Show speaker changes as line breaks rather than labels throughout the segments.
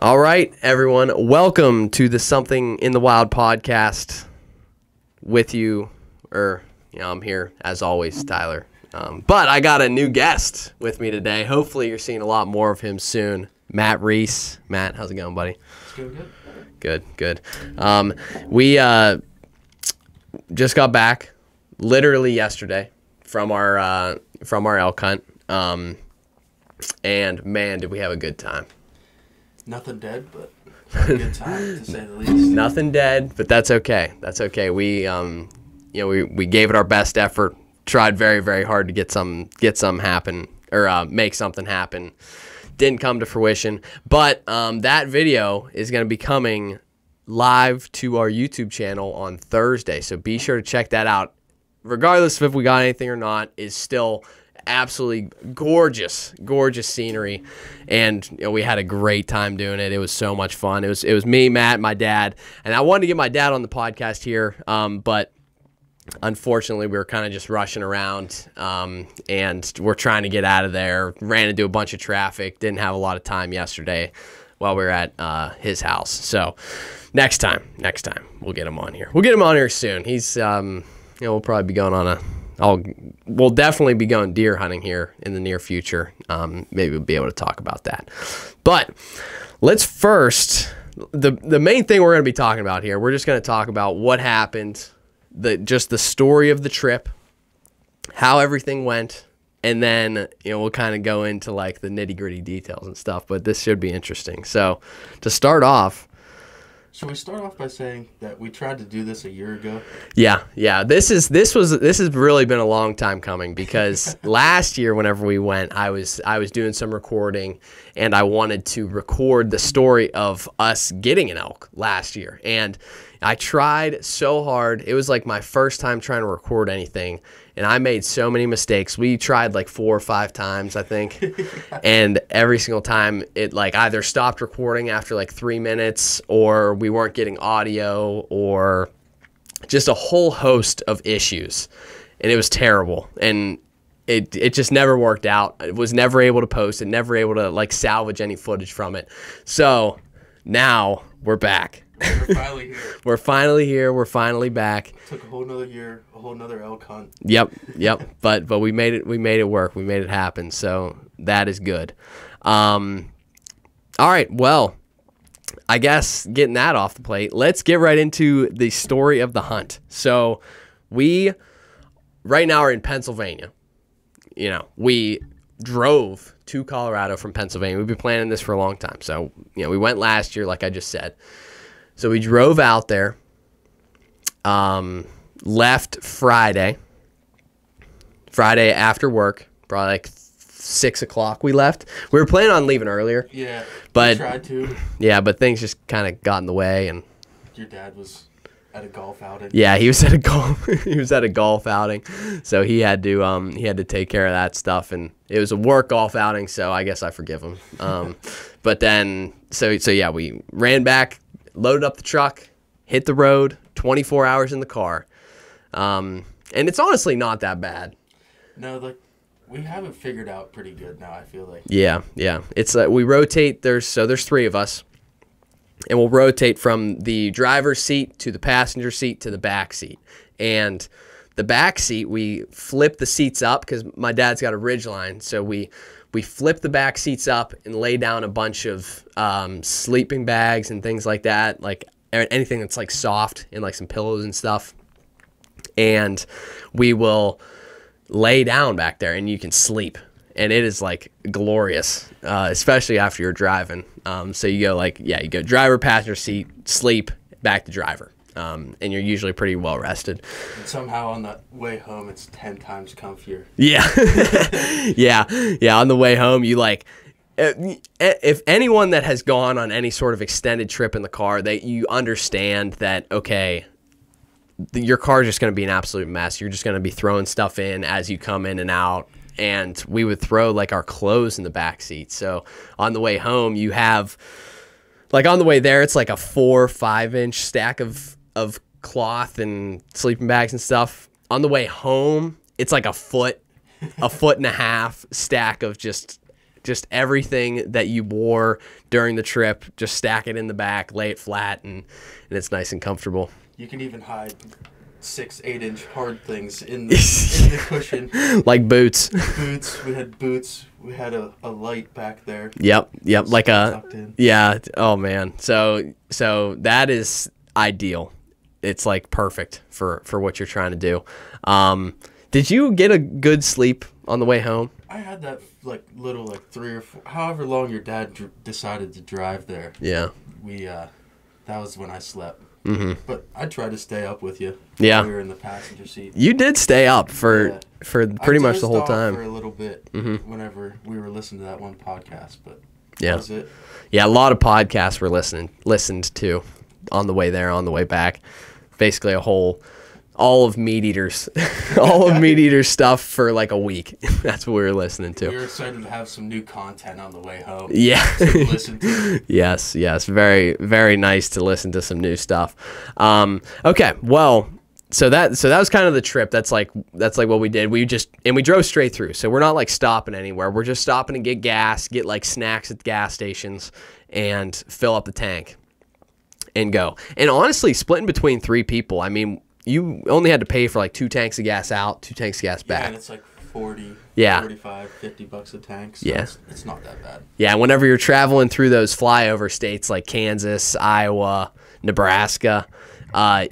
All right, everyone. Welcome to the Something in the Wild podcast with you, I'm here as always, Tyler. But I got a new guest with me today. Hopefully you're seeing a lot more of him soon. Matt Reese. Matt, how's it going, buddy?
It's going good.
Good. We just got back literally yesterday from our elk hunt. And man, did we have a good time.
Nothing dead, but a good time to say the least.
Nothing dead, but that's okay. That's okay. We we gave it our best effort. Tried very, very hard to get some happen or make something happen. Didn't come to fruition, but that video is going to be coming live to our YouTube channel on Thursday. So be sure to check that out. Regardless of if we got anything or not, is still absolutely gorgeous scenery, and we had a great time doing it. It was so much fun. It was me, Matt, my dad, and I wanted to get my dad on the podcast here, but unfortunately we were kind of just rushing around, and we're trying to get out of there. Ran into a bunch of traffic. Didn't have a lot of time yesterday while we were at his house. So next time we'll get him on here. We'll get him on here soon. He's we'll probably be going on we'll definitely be going deer hunting here in the near future. Maybe we'll be able to talk about that. But let's first, the main thing we're going to be talking about here, we're just going to talk about what happened, just the story of the trip, how everything went, and then we'll kind of go into like the nitty-gritty details and stuff. But this should be interesting. So to start off,
should we start off by saying that we tried to do this a year ago?
Yeah. This has really been a long time coming, because last year whenever we went, I was doing some recording, and I wanted to record the story of us getting an elk last year. And I tried so hard. It was like my first time trying to record anything, and I made so many mistakes. We tried like 4 or 5 times, I think. And every single time it like either stopped recording after like 3 minutes, or we weren't getting audio, or just a whole host of issues. And it was terrible. And it just never worked out. I was never able to post it, never able to like salvage any footage from it. So now we're back.
We're finally here.
We're finally here. We're finally back.
Took a whole nother year, a whole nother elk hunt.
Yep. But we made it. We made it work. We made it happen. So that is good. All right. Well, I guess getting that off the plate, let's get right into the story of the hunt. So we right now are in Pennsylvania. We drove to Colorado from Pennsylvania. We've been planning this for a long time. So, we went last year, like I just said. So we drove out there, left Friday after work, probably like 6 o'clock we left. We were planning on leaving earlier.
Yeah,
but
we tried to.
Yeah, but things just kind of got in the way. And
your dad was at a golf outing.
Yeah, he was at a golf outing, so he had to take care of that stuff, and it was a work golf outing, so I guess I forgive him. But then, so yeah, we ran back, loaded up the truck, hit the road, 24 hours in the car, and it's honestly not that bad.
No, like we have it figured out pretty good now, I feel like.
Yeah. It's we rotate. There's 3 of us. And we'll rotate from the driver's seat to the passenger seat to the back seat. And the back seat, we flip the seats up because my dad's got a ridgeline. So we flip the back seats up and lay down a bunch of sleeping bags and things like that, like anything that's like soft, and like some pillows and stuff. And we will lay down back there, and you can sleep. And it is like glorious, especially after you're driving. So you go driver, passenger seat, sleep, back to driver. And you're usually pretty well rested.
And somehow on the way home, it's 10 times comfier.
Yeah. Yeah. On the way home, you like, if anyone that has gone on any sort of extended trip in the car, that you understand that, okay, your car is just going to be an absolute mess. You're just going to be throwing stuff in as you come in and out. And we would throw like our clothes in the back seat. So on the way home, you have like on the way there, it's like a 4 or 5 inch stack of cloth and sleeping bags and stuff. On the way home, it's like a foot and a half stack of just just everything that you wore during the trip, just stack it in the back, lay it flat, and it's nice and comfortable.
You can even hide 6-8-inch hard things in the cushion.
Like boots.
Boots. We had boots. We had a light back there.
Yep. Like
tucked in.
Yeah. Oh man. So that is ideal. It's like perfect for what you're trying to do. Did you get a good sleep on the way home?
I had that little 3 or 4, however long your dad decided to drive there.
Yeah.
That was when I slept.
Mm-hmm.
But I tried to stay up with you.
Yeah.
We were in the passenger seat.
You did stay up for pretty much the whole time.
For a little bit whenever we were listening to that one podcast, but
yeah.
That was it.
Yeah, a lot of podcasts were listened to on the way there, on the way back. Basically all of Meat Eater's stuff for like a week. That's what we were listening to.
We were excited to have some new content on the way home.
Yeah.
To listen to.
Yes. Very, very nice to listen to some new stuff. Okay, well, so that was kind of the trip. That's like what we did. We drove straight through. So we're not like stopping anywhere. We're just stopping to get gas, get like snacks at gas stations, and fill up the tank and go. And honestly, splitting between 3 people, I mean, you only had to pay for like 2 tanks of gas out, 2 tanks of gas back.
Yeah, and it's like 40,
yeah.
45, $50 a tank. So
yeah.
It's not that bad.
Yeah, whenever you're traveling through those flyover states like Kansas, Iowa, Nebraska, they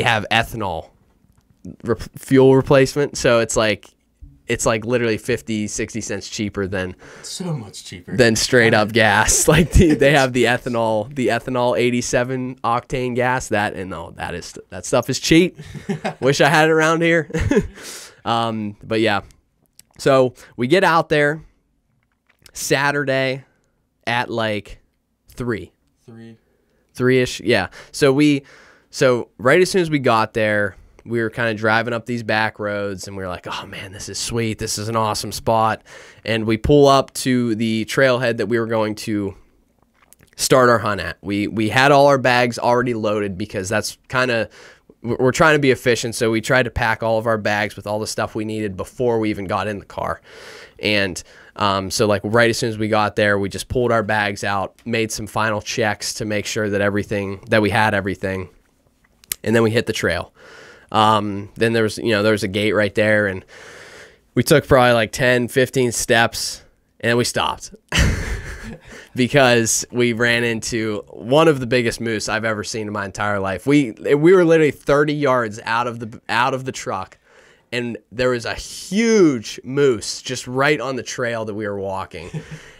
have ethanol fuel replacement. So it's like literally 50, 60 cents cheaper than
so much cheaper
than straight up gas. Like they have the ethanol 87 octane gas. That stuff is cheap. Wish I had it around here. But yeah, so we get out there Saturday at like 3-ish. Yeah. So right as soon as we got there, we were kind of driving up these back roads, and we were like, oh, man, this is sweet. This is an awesome spot. And we pull up to the trailhead that we were going to start our hunt at. We had all our bags already loaded because that's kind of – we're trying to be efficient, so we tried to pack all of our bags with all the stuff we needed before we even got in the car. And so like right as soon as we got there, we just pulled our bags out, made some final checks to make sure that we had everything, and then we hit the trail. Then there was a gate right there, and we took probably like 10, 15 steps, and we stopped because we ran into one of the biggest moose I've ever seen in my entire life. We were literally 30 yards out of the truck, and there was a huge moose just right on the trail that we were walking.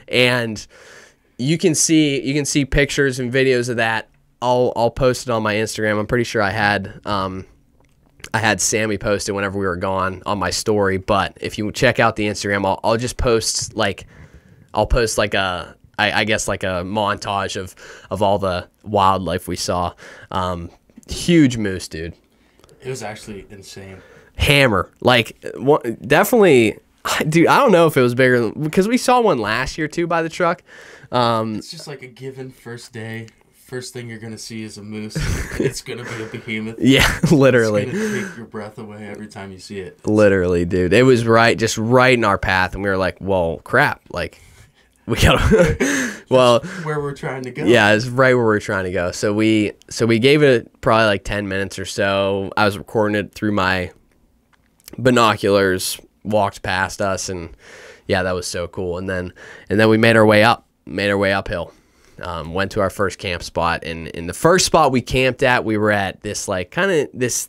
And you can see pictures and videos of that. I'll post it on my Instagram. I'm pretty sure I had Sammy post it whenever we were gone on my story, but if you check out the Instagram, I'll just post like a montage of all the wildlife we saw. Huge moose, dude.
It was actually insane. Hammer,
definitely, dude. I don't know if it was bigger because we saw one last year too by the truck.
It's just like a given first day. First thing you're going to see is a moose, and it's going to be a behemoth.
Yeah, literally.
It's going to take your breath away every time you see it.
Literally, dude. It was just right in our path, and we were like, well, crap. Like, we got to... Well...
where we're trying to go.
Yeah, it's right where we're trying to go. So we gave it probably like 10 minutes or so. I was recording it through my binoculars, walked past us, and yeah, that was so cool. And then we made our way uphill. Went to our first camp spot, and in the first spot we camped at, we were at this like kind of this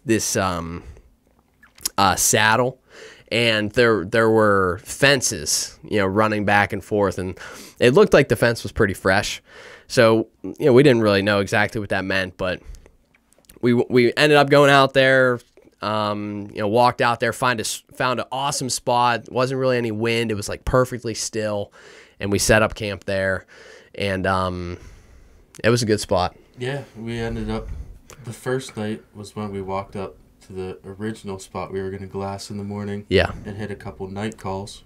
saddle, and there were fences, running back and forth, and it looked like the fence was pretty fresh. So we didn't really know exactly what that meant, but we ended up going out there. Walked out there, found an awesome spot. Wasn't really any wind. It was like perfectly still, and we set up camp there. And it was a good spot.
Yeah, we ended up, the first night was when we walked up to the original spot we were going to glass in the morning.
Yeah.
And hit a couple night calls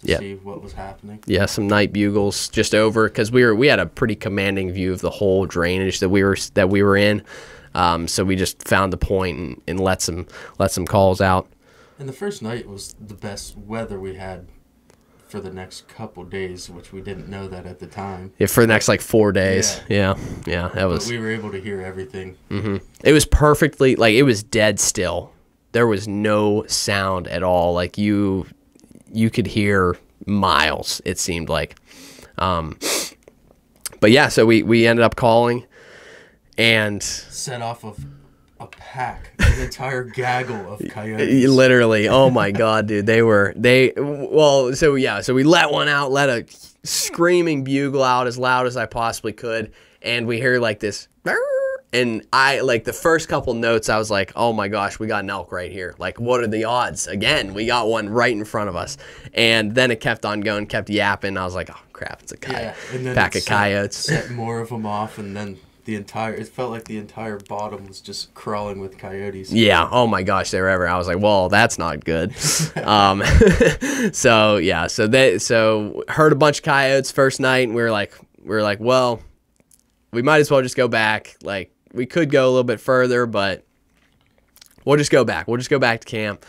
to see what was happening. Yeah,
some night bugles just over, because we had a pretty commanding view of the whole drainage that we were in. So we just found the point and let some calls out.
And the first night was the best weather we had for the next couple days, which we didn't know that at the time.
Yeah, for the next like 4 days. Yeah, that was.
But we were able to hear everything.
It was perfectly, like, it was dead still. There was no sound at all. Like you could hear miles, it seemed like. But yeah, so we ended up calling and
set off of a pack, an entire gaggle of coyotes.
Literally, oh my god, dude, so we let one out, let a screaming bugle out as loud as I possibly could, and we hear like this, and I, like, the first couple notes, I was like, oh my gosh, we got an elk right here. Like, what are the odds? Again, we got one right in front of us. And then it kept on going, kept yapping. I was like, oh crap, it's a coyote, pack of coyotes.
Set more of them off, and then it felt like the entire bottom was just crawling with coyotes.
Yeah. Oh my gosh, they were everywhere. I was like, well, that's not good. So yeah, so heard a bunch of coyotes first night, and we were like, well, we might as well just go back. Like, we could go a little bit further, but we'll just go back. We'll just go back to camp.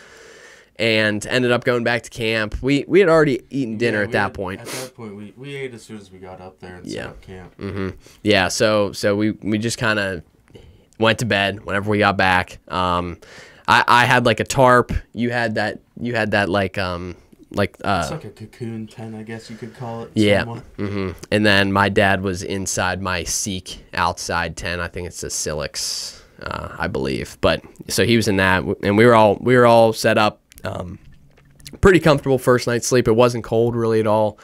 And ended up going back to camp. We had already eaten dinner at that point.
At that point, we ate as soon as we got up there and set up camp.
Yeah, so we just kind of went to bed whenever we got back. I had like a tarp. You had that like
it's like a cocoon tent, I guess you could call it.
Yeah. And then my dad was inside my Seek outside tent. I think it's a Silex, I believe. But so he was in that, and we were all set up. Pretty comfortable first night's sleep. It wasn't cold really at all.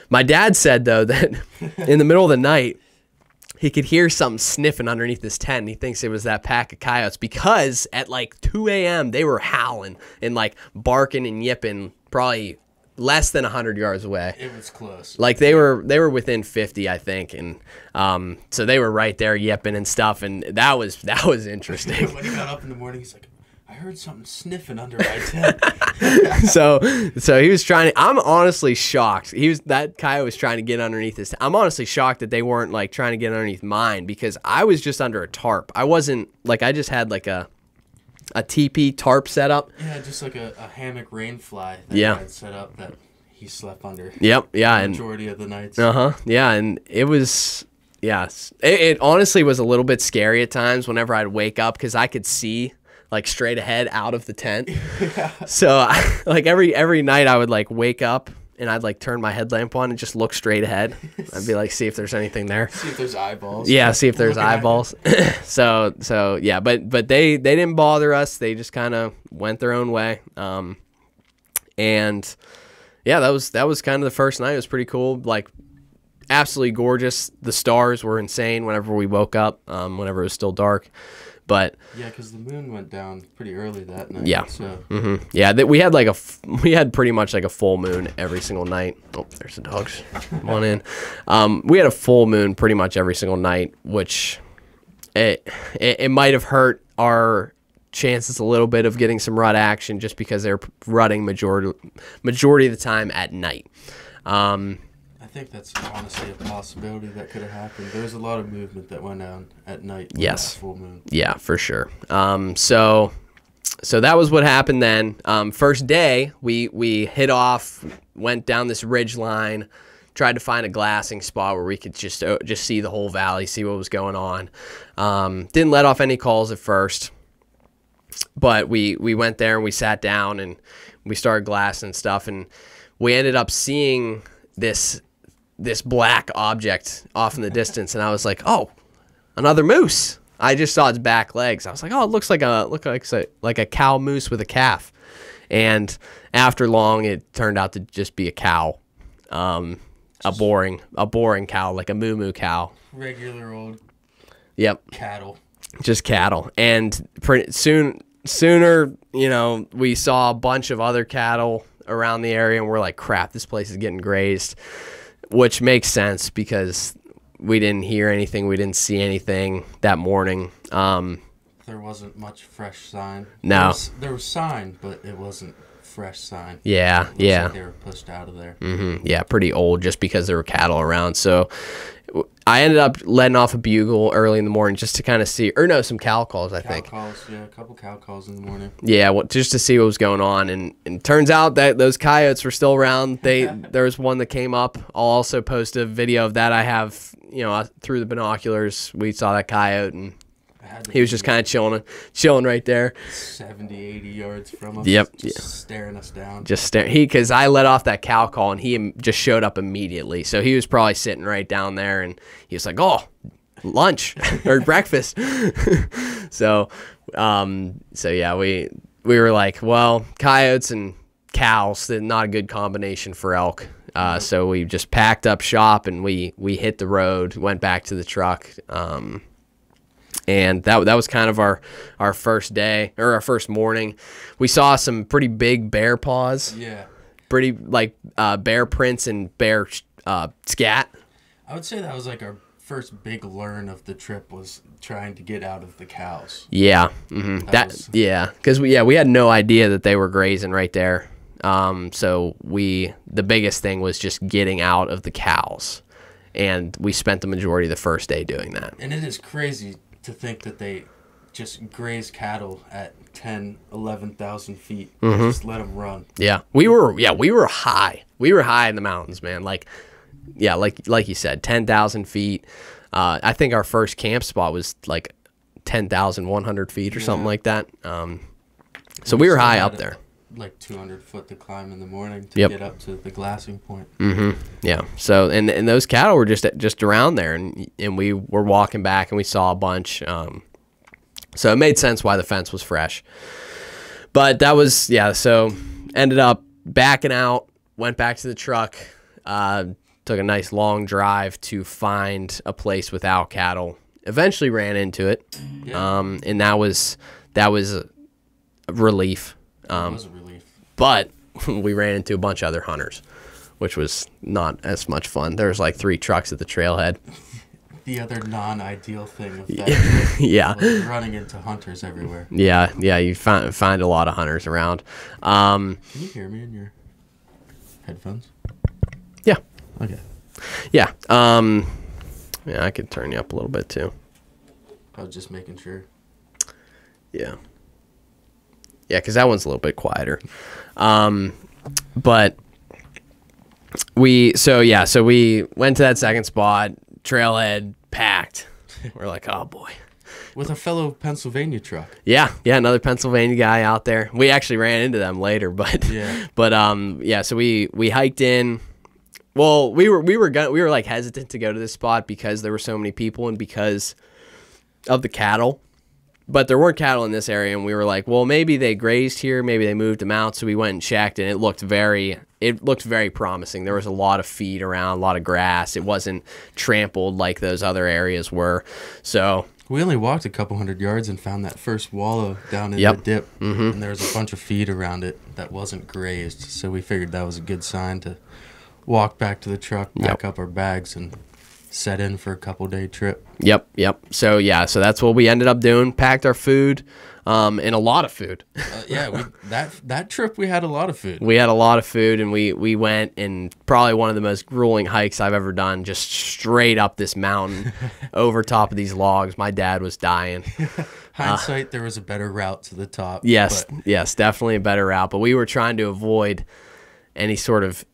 My dad said, though, that in the middle of the night, he could hear something sniffing underneath his tent, and he thinks it was that pack of coyotes, because at like 2 a.m. they were howling and like barking and yipping probably less than 100 yards away.
It was close.
Like they were within 50, I think, and so they were right there yipping and stuff, and that was interesting.
When he got up in the morning, he's like, I heard something sniffing under my tent.
So he was trying to, I'm honestly shocked. That coyote was trying to get underneath his, I'm honestly shocked that they weren't like trying to get underneath mine, because I was just under a tarp. I wasn't, like, I just had like a teepee tarp set up.
Yeah, just like a hammock rain fly that I had set up that he slept under.
Yep, yeah.
The majority of the nights.
Yeah, and it was, it honestly was a little bit scary at times whenever I'd wake up, because I could see like straight ahead out of the tent. Yeah. So like every night I would like wake up and I'd like turn my headlamp on and just look straight ahead. I'd be like, see if there's anything there.
See if there's eyeballs.
Yeah, see if there's eyeballs. so yeah, but they didn't bother us. They just kind of went their own way. And yeah, that was kind of the first night. It was pretty cool. Like, absolutely gorgeous. The stars were insane whenever we woke up, whenever it was still dark. But
yeah, because the moon went down pretty early that night.
Yeah.
So.
Yeah, we had pretty much like a full moon every single night. Oh, there's the dogs. Come on in. We had a full moon pretty much every single night, which it might have hurt our chances a little bit of getting some rut action, just because they're rutting majority of the time at night.
I think that's honestly a possibility that could have happened. There was a lot of movement that went on at night.
Yes.
Full moon.
Yeah, for sure. So that was what happened then. First day, we hit off, went down this ridge line, tried to find a glassing spot where we could just see the whole valley, see what was going on. Didn't let off any calls at first, but we went there and we sat down and we started glassing stuff, and we ended up seeing this black object off in the distance, and I was like, oh, another moose. I just saw its back legs. I was like, oh, it looks like a cow moose with a calf. And after long, it turned out to just be a cow, a boring cow, like a moo cow.
Regular old.
Yep.
Cattle.
Just cattle. And sooner, we saw a bunch of other cattle around the area, and we're like, crap, this place is getting grazed. Which makes sense, because we didn't hear anything, we didn't see anything that morning.
There wasn't much fresh sign.
No.
There was sign, but it wasn't fresh sign.
Yeah, yeah.
Like they were pushed out of there.
Yeah, pretty old, just because there were cattle around. So I ended up letting off a bugle early in the morning just to kind of see, or no, some cow calls, I think.
Cow calls, yeah, a couple cow calls in the morning.
Yeah, well, just to see what was going on, and turns out that those coyotes were still around. There was one that came up. I'll also post a video of that. I have, through the binoculars, we saw that coyote, and he was just kind of chilling right there.
70, 80 yards from us.
Yep.
Just staring us down.
Because I let off that cow call, and he just showed up immediately. So he was probably sitting right down there, and he was like, "Oh, lunch or breakfast." So yeah, we were like, well, coyotes and cows, they're not a good combination for elk. So we just packed up shop, and we hit the road, went back to the truck. And that was kind of our first day, or our first morning. We saw some pretty big bear paws.
Yeah.
Pretty bear prints and bear scat.
I would say that was like our first big learn of the trip, was trying to get out of the cows.
Yeah. Mm-hmm. Because we had no idea that they were grazing right there. So the biggest thing was just getting out of the cows, and we spent the majority of the first day doing that.
And it is crazy to think that they just graze cattle at 10, 11,000 feet.
Mm-hmm.
Just let them run.
Yeah, we were high. We were high in the mountains, man. Like you said, 10,000 feet. I think our first camp spot was like 10,100 feet or something like that. So we were high up there.
Like 200 foot to climb in the morning to get up to the glassing point.
Mm-hmm. Yeah. So and those cattle were just around there, and we were walking back, and we saw a bunch. So it made sense why the fence was fresh. But that was So ended up backing out, went back to the truck, took a nice long drive to find a place without cattle. Eventually ran into it, and that was a relief.
It was a relief.
But we ran into a bunch of other hunters, which was not as much fun. There was like 3 trucks at the trailhead.
The other non-ideal thing of that
yeah,
was running into hunters everywhere.
Yeah, you find a lot of hunters around.
Can you hear me in your headphones?
Yeah.
Okay.
Yeah. Yeah, I could turn you up a little bit too.
I was just making sure.
Yeah. Yeah, because that one's a little bit quieter. But we went to that second spot, trailhead packed. We're like, oh boy.
With a fellow Pennsylvania truck.
Yeah, another Pennsylvania guy out there. We actually ran into them later, but so we hiked in. Well, we were like hesitant to go to this spot because there were so many people and because of the cattle. But there weren't cattle in this area, and we were like, well, maybe they grazed here, maybe they moved them out. So we went and checked, and it looked very promising. There was a lot of feed around, a lot of grass. It wasn't trampled like those other areas were. So
we only walked a couple hundred yards and found that first wallow down in the dip, and there was a bunch of feed around it that wasn't grazed. So we figured that was a good sign to walk back to the truck, pack up our bags, and set in for a couple-day trip.
Yep. So that's what we ended up doing. Packed our food, and a lot of food.
That trip we had a lot of food.
We had a lot of food, and we went in probably one of the most grueling hikes I've ever done, just straight up this mountain over top of these logs. My dad was dying.
Hindsight, there was a better route to the top.
Yes, definitely a better route. But we were trying to avoid any sort of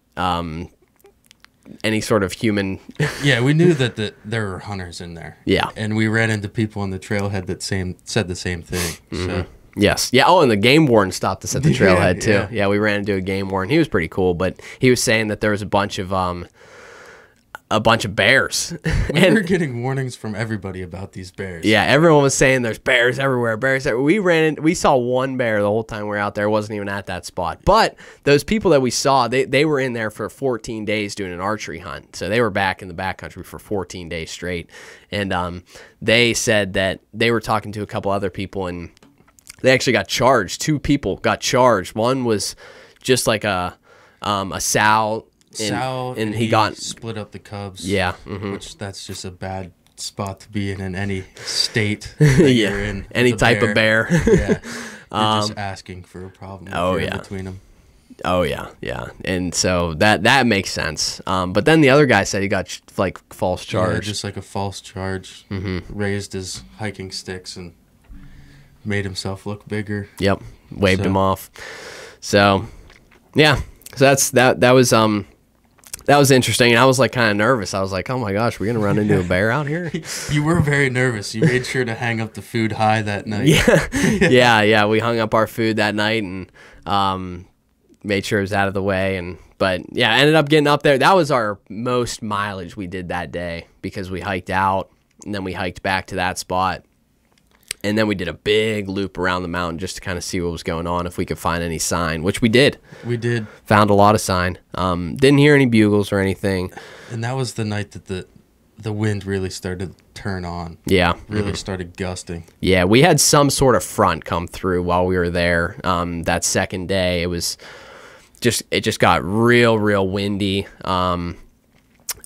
human.
Yeah, we knew that there were hunters in there.
Yeah.
And we ran into people on the trailhead that said the same thing.
Mm-hmm.
So.
Yes. Yeah. Oh, and the game warden stopped us at the trailhead too. Yeah, we ran into a game warden. He was pretty cool, but he was saying that there was a bunch of bears.
We were getting warnings from everybody about these bears.
Yeah, everyone was saying there's bears everywhere. We saw one bear the whole time we were out there. It wasn't even at that spot. But those people that we saw, they were in there for 14 days doing an archery hunt. So they were back in the backcountry for 14 days straight. And they said that they were talking to a couple other people, and they actually got charged. 2 people got charged. One was just like a sow. And he got
split up the cubs.
Yeah,
which that's just a bad spot to be in any state that you're in.
Any type of bear.
Yeah, you're just asking for a problem. In between them.
Oh yeah, yeah, and so that makes sense. But then the other guy said he got like false charge.
Yeah, just like a false charge. Raised his hiking sticks and made himself look bigger.
Yep, waved him off. So yeah, so that was interesting. And I was like kind of nervous. I was like, oh my gosh, we're gonna run into a bear out here.
You were very nervous. You made sure to hang up the food high that night.
Yeah. We hung up our food that night and made sure it was out of the way. But yeah, I ended up getting up there. That was our most mileage we did that day because we hiked out and then we hiked back to that spot. And then we did a big loop around the mountain just to kind of see what was going on, if we could find any sign, which we did.
We did.
Found a lot of sign. Didn't hear any bugles or anything.
And that was the night that the wind really started to turn on.
Yeah.
Really started gusting.
Yeah, we had some sort of front come through while we were there. That second day, it just got real windy.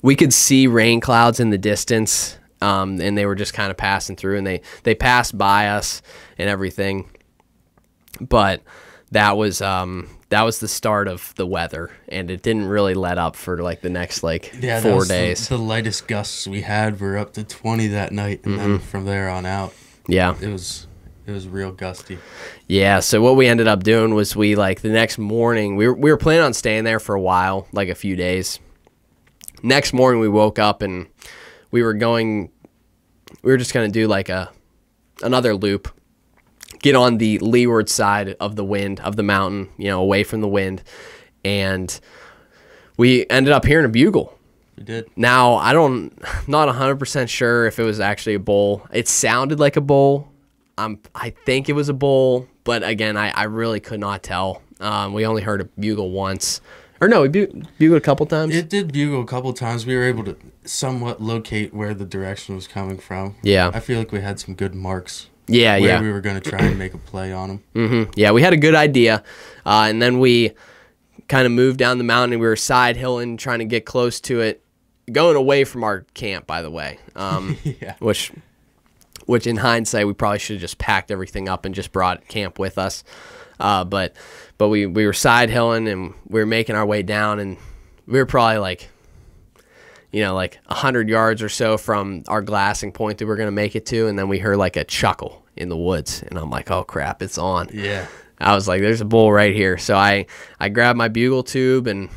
We could see rain clouds in the distance. And they were just kind of passing through, and they passed by us and everything. But that was the start of the weather, and it didn't really let up for like the next 4 days.
The lightest gusts we had were up to 20 that night, and then from there on out,
yeah,
it was real gusty.
Yeah. So what we ended up doing was the next morning we were planning on staying there for a while, like a few days. Next morning we woke up and we were just going to do like another loop, get on the leeward side of the mountain, away from the wind. And we ended up hearing a bugle.
We did.
Now, I'm not 100% sure if it was actually a bull. It sounded like a bull. I think it was a bull, but again, I really could not tell. We only heard a bugle once. Or no, we bugled a couple times.
It did bugle a couple times. We were able to somewhat locate where the direction was coming from.
Yeah.
I feel like we had some good marks.
Yeah.
We were going to try and make a play on them.
Yeah, we had a good idea. And then we kind of moved down the mountain, and we were side hilling, trying to get close to it, going away from our camp, by the way.
Yeah.
Which in hindsight, we probably should have just packed everything up and just brought camp with us. But we were side hilling and we were making our way down, and we were probably like 100 yards or so from our glassing point that we're going to make it to. And then we heard like a chuckle in the woods, and I'm like, oh crap, it's on.
Yeah.
I was like, there's a bull right here. So I grabbed my bugle tube and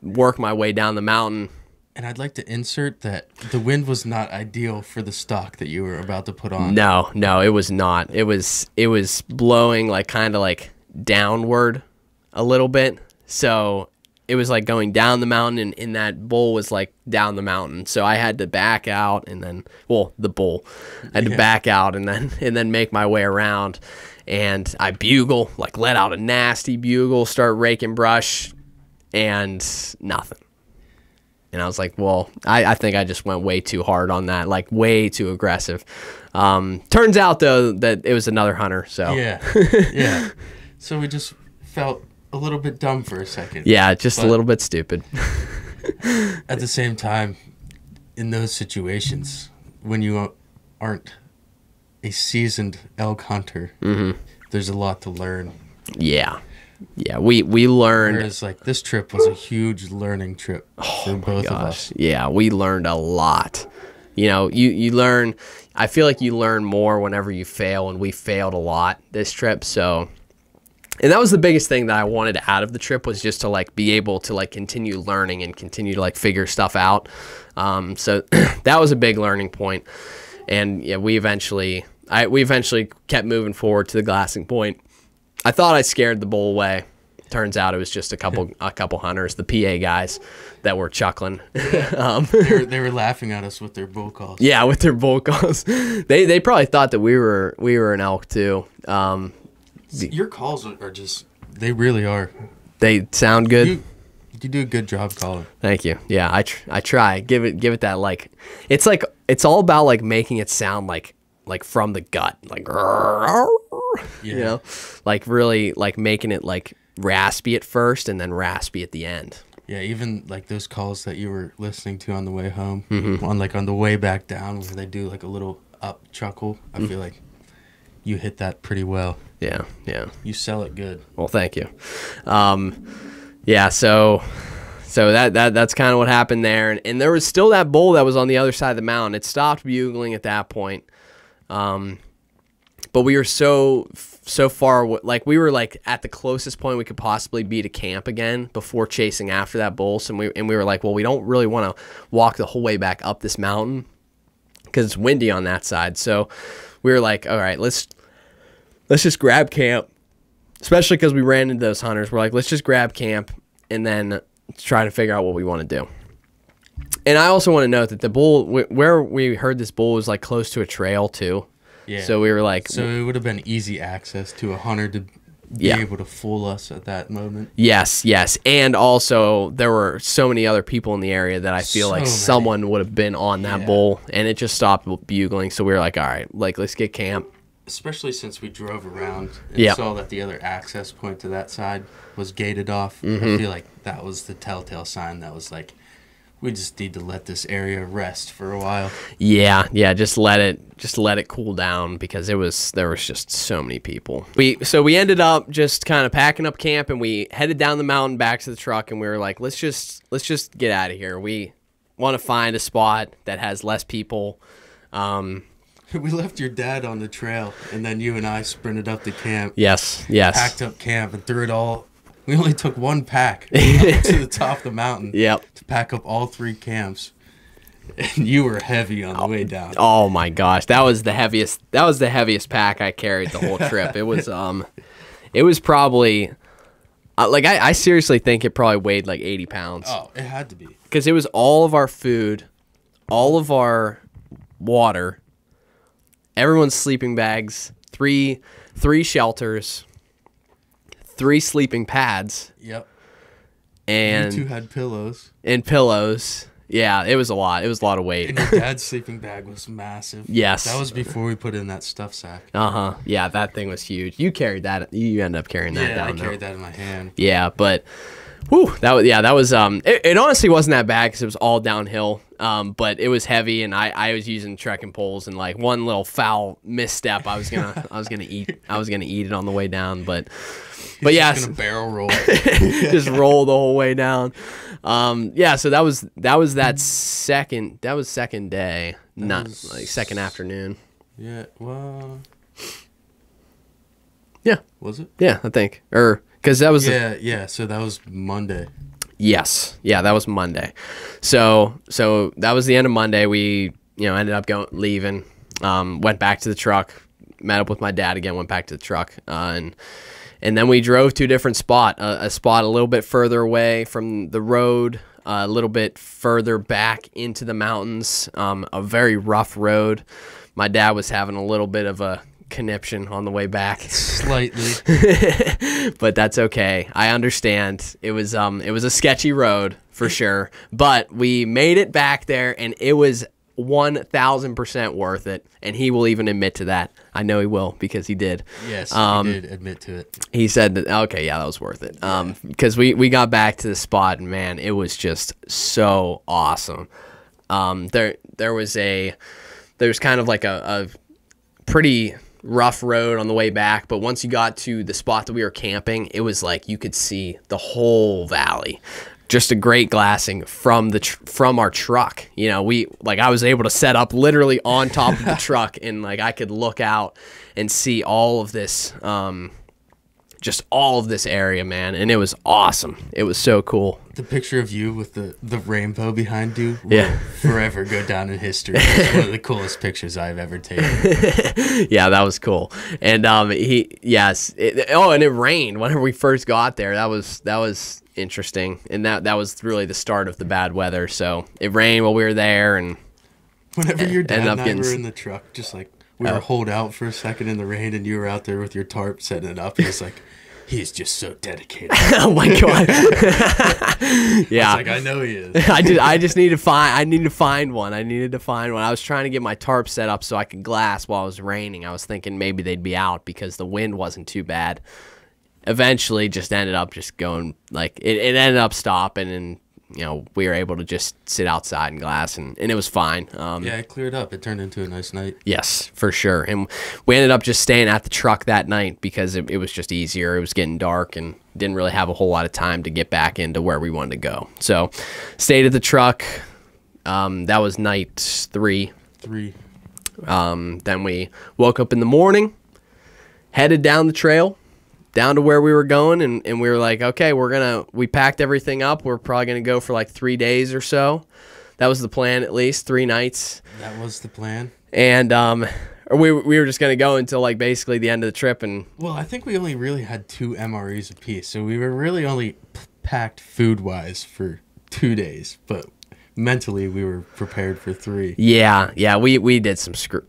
worked my way down the mountain.
And I'd like to insert that the wind was not ideal for the stock that you were about to put on.
No, it was not. It was blowing kind of downward a little bit. So it was like going down the mountain, and that bull was like down the mountain. So I had to back out, and then, the bull, I had to back out and then make my way around. And I bugle, let out a nasty bugle, start raking brush, and nothing. And I was like, well, I think I just went way too hard on that, way too aggressive. Turns out, though, that it was another hunter. So
Yeah. So we just felt a little bit dumb for a second.
Yeah, just a little bit stupid.
At the same time, in those situations, when you aren't a seasoned elk hunter, there's a lot to learn.
Yeah, we learned.
Whereas this trip was a huge learning trip for both of us.
Yeah, we learned a lot. You learn. I feel like you learn more whenever you fail, and we failed a lot this trip. So, and that was the biggest thing that I wanted out of the trip, was just to be able to continue learning and continue to figure stuff out. So that was a big learning point. And yeah, we eventually kept moving forward to the glassing point. I thought I scared the bull away. Turns out it was just a couple hunters, the PA guys, that were chuckling.
They were laughing at us with their bull calls.
Yeah, with their bull calls. They probably thought that we were an elk too.
Your calls are just, they really are.
They sound good.
You do a good job calling.
Thank you. Yeah, I try. Give it that it's all about making it sound like from the gut,
Yeah.
Really making it raspy at first and then raspy at the end.
Yeah, even those calls that you were listening to on the way home, on the way back down, where they do a little up chuckle. I feel like you hit that pretty well.
Yeah. Yeah.
You sell it good.
Well, thank you. Yeah. So that's kind of what happened there. And there was still that bull that was on the other side of the mountain. It stopped bugling at that point. But we were so far, like we were like at the closest point we could possibly be to camp again before chasing after that bull. So we were like, well, we don't really want to walk the whole way back up this mountain because it's windy on that side. So we were like, all right, let's just grab camp, especially because we ran into those hunters. We're like, let's just grab camp and then try to figure out what we want to do. And I also want to note that the bull, where we heard this bull, was like close to a trail too.
Yeah.
So we were like,
so it would have been easy access to a hunter to be able to fool us at that moment.
Yes. And also there were so many other people in the area that I feel like someone would have been on that bull, and it just stopped bugling. So we were like, all right, like let's get camp.
Especially since we drove around and saw that the other access point to that side was gated off. I feel like that was the telltale sign that was like, we just need to let this area rest for a while. Yeah,
just let it cool down because there was just so many people. So we ended up just kind of packing up camp, and we headed down the mountain back to the truck, and we were like, let's just get out of here. We want to find a spot that has less people.
We left your dad on the trail, and then you and I sprinted up to camp.
Yes.
Packed up camp and threw it all. We only took one pack up to the top of the mountain to pack up all 3 camps. And you were heavy on the way down.
Oh my gosh, that was the heaviest pack I carried the whole trip. It was probably like I seriously think it probably weighed like 80 pounds.
Oh, it had to be.
Because it was all of our food, all of our water, everyone's sleeping bags, three shelters, 3 sleeping pads.
Yep.
And
you 2 had pillows.
And pillows. Yeah, it was a lot. It was a lot of weight.
And your dad's sleeping bag was massive.
Yes.
That was before we put in that stuff sack.
Uh-huh. Yeah, that thing was huge. You carried that. You ended up carrying that down.
Yeah, I carried that in my hand.
Yeah, but whew, that was it honestly wasn't that bad because it was all downhill. But it was heavy, and I was using trekking poles, and like one little foul misstep, I was gonna eat it on the way down. But yeah,
just gonna barrel roll,
just roll the whole way down. Yeah, so that was second day, not like second afternoon.
Yeah, well,
yeah,
was it?
Yeah, I think, because that was
so that was Monday.
Yes. Yeah, that was Monday. So that was the end of Monday. We, ended up leaving, went back to the truck, met up with my dad again, went back to the truck, and then we drove to a different spot, a spot a little bit further away from the road, a little bit further back into the mountains, a very rough road. My dad was having a little bit of a conniption on the way back,
slightly.
But that's okay. I understand. It was a sketchy road for sure, but we made it back there, and it was 1,000% worth it. And he will even admit to that. I know he will because he did.
Yes, he did admit to it.
He said that, okay, yeah, that was worth it. Because we got back to the spot, and man, it was just so awesome. There was kind of like a pretty rough road on the way back, but once you got to the spot that we were camping, it was like you could see the whole valley. Just a great glassing from our truck. I was able to set up literally on top of the truck, and like I could look out and see all of this, just all of this area, man, and it was awesome. It was so cool.
The picture of you with the rainbow behind you will forever go down in history. It's one of the coolest pictures I've ever taken.
Yeah, that was cool. And and it rained whenever we first got there. That was interesting, and that was really the start of the bad weather. So it rained while we were there, and
whenever your dad and I were in the truck, just like we were holed out for a second in the rain, and you were out there with your tarp setting it up. He's like, he's just so dedicated.
Oh my god. Yeah.
I was like, I know he is.
I needed to find one. I was trying to get my tarp set up so I could glass while it was raining. I was thinking maybe they'd be out because the wind wasn't too bad. Eventually just ended up just going, like, it ended up stopping, and we were able to just sit outside and glass, and it was fine.
Yeah, it cleared up. It turned into a nice night.
Yes, for sure. And we ended up just staying at the truck that night because it was just easier. It was getting dark and didn't really have a whole lot of time to get back into where we wanted to go. So stayed at the truck. That was night 3. Then we woke up in the morning, headed down the trail, down to where we were going, and we were like, okay, we packed everything up. We're probably going to go for like 3 days or so. That was the plan, at least 3 nights.
That was the plan.
And we were just going to go until like basically the end of the trip. And
well, I think we only really had 2 MREs apiece, so we were really only packed food-wise for 2 days, but mentally we were prepared for 3.
Yeah, we did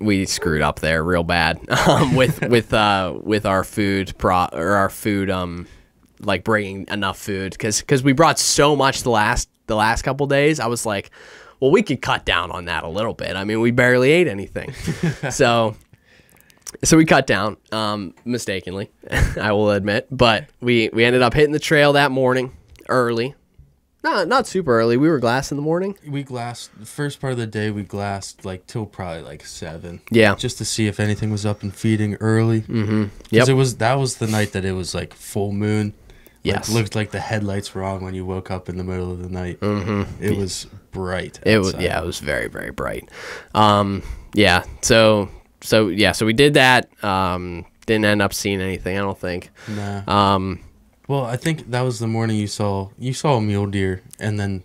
we screwed up there real bad with our food like bringing enough food because we brought so much the last couple days. I was like, well, we could cut down on that a little bit. I mean, we barely ate anything. so we cut down mistakenly, I will admit, but we ended up hitting the trail that morning early. No, not super early. We were glassed in the morning.
We glassed the first part of the day. We glassed like till probably like 7.
Yeah,
just to see if anything was up and feeding early.
Mm-hmm. Yep.
Because that was the night that it was like full moon.
Yes,
it looked like the headlights were on when you woke up in the middle of the night.
Mm-hmm.
It was bright.
It was it was very, very bright. Yeah. So we did that. Didn't end up seeing anything, I don't think.
Nah. Well, I think that was the morning you saw a mule deer, and then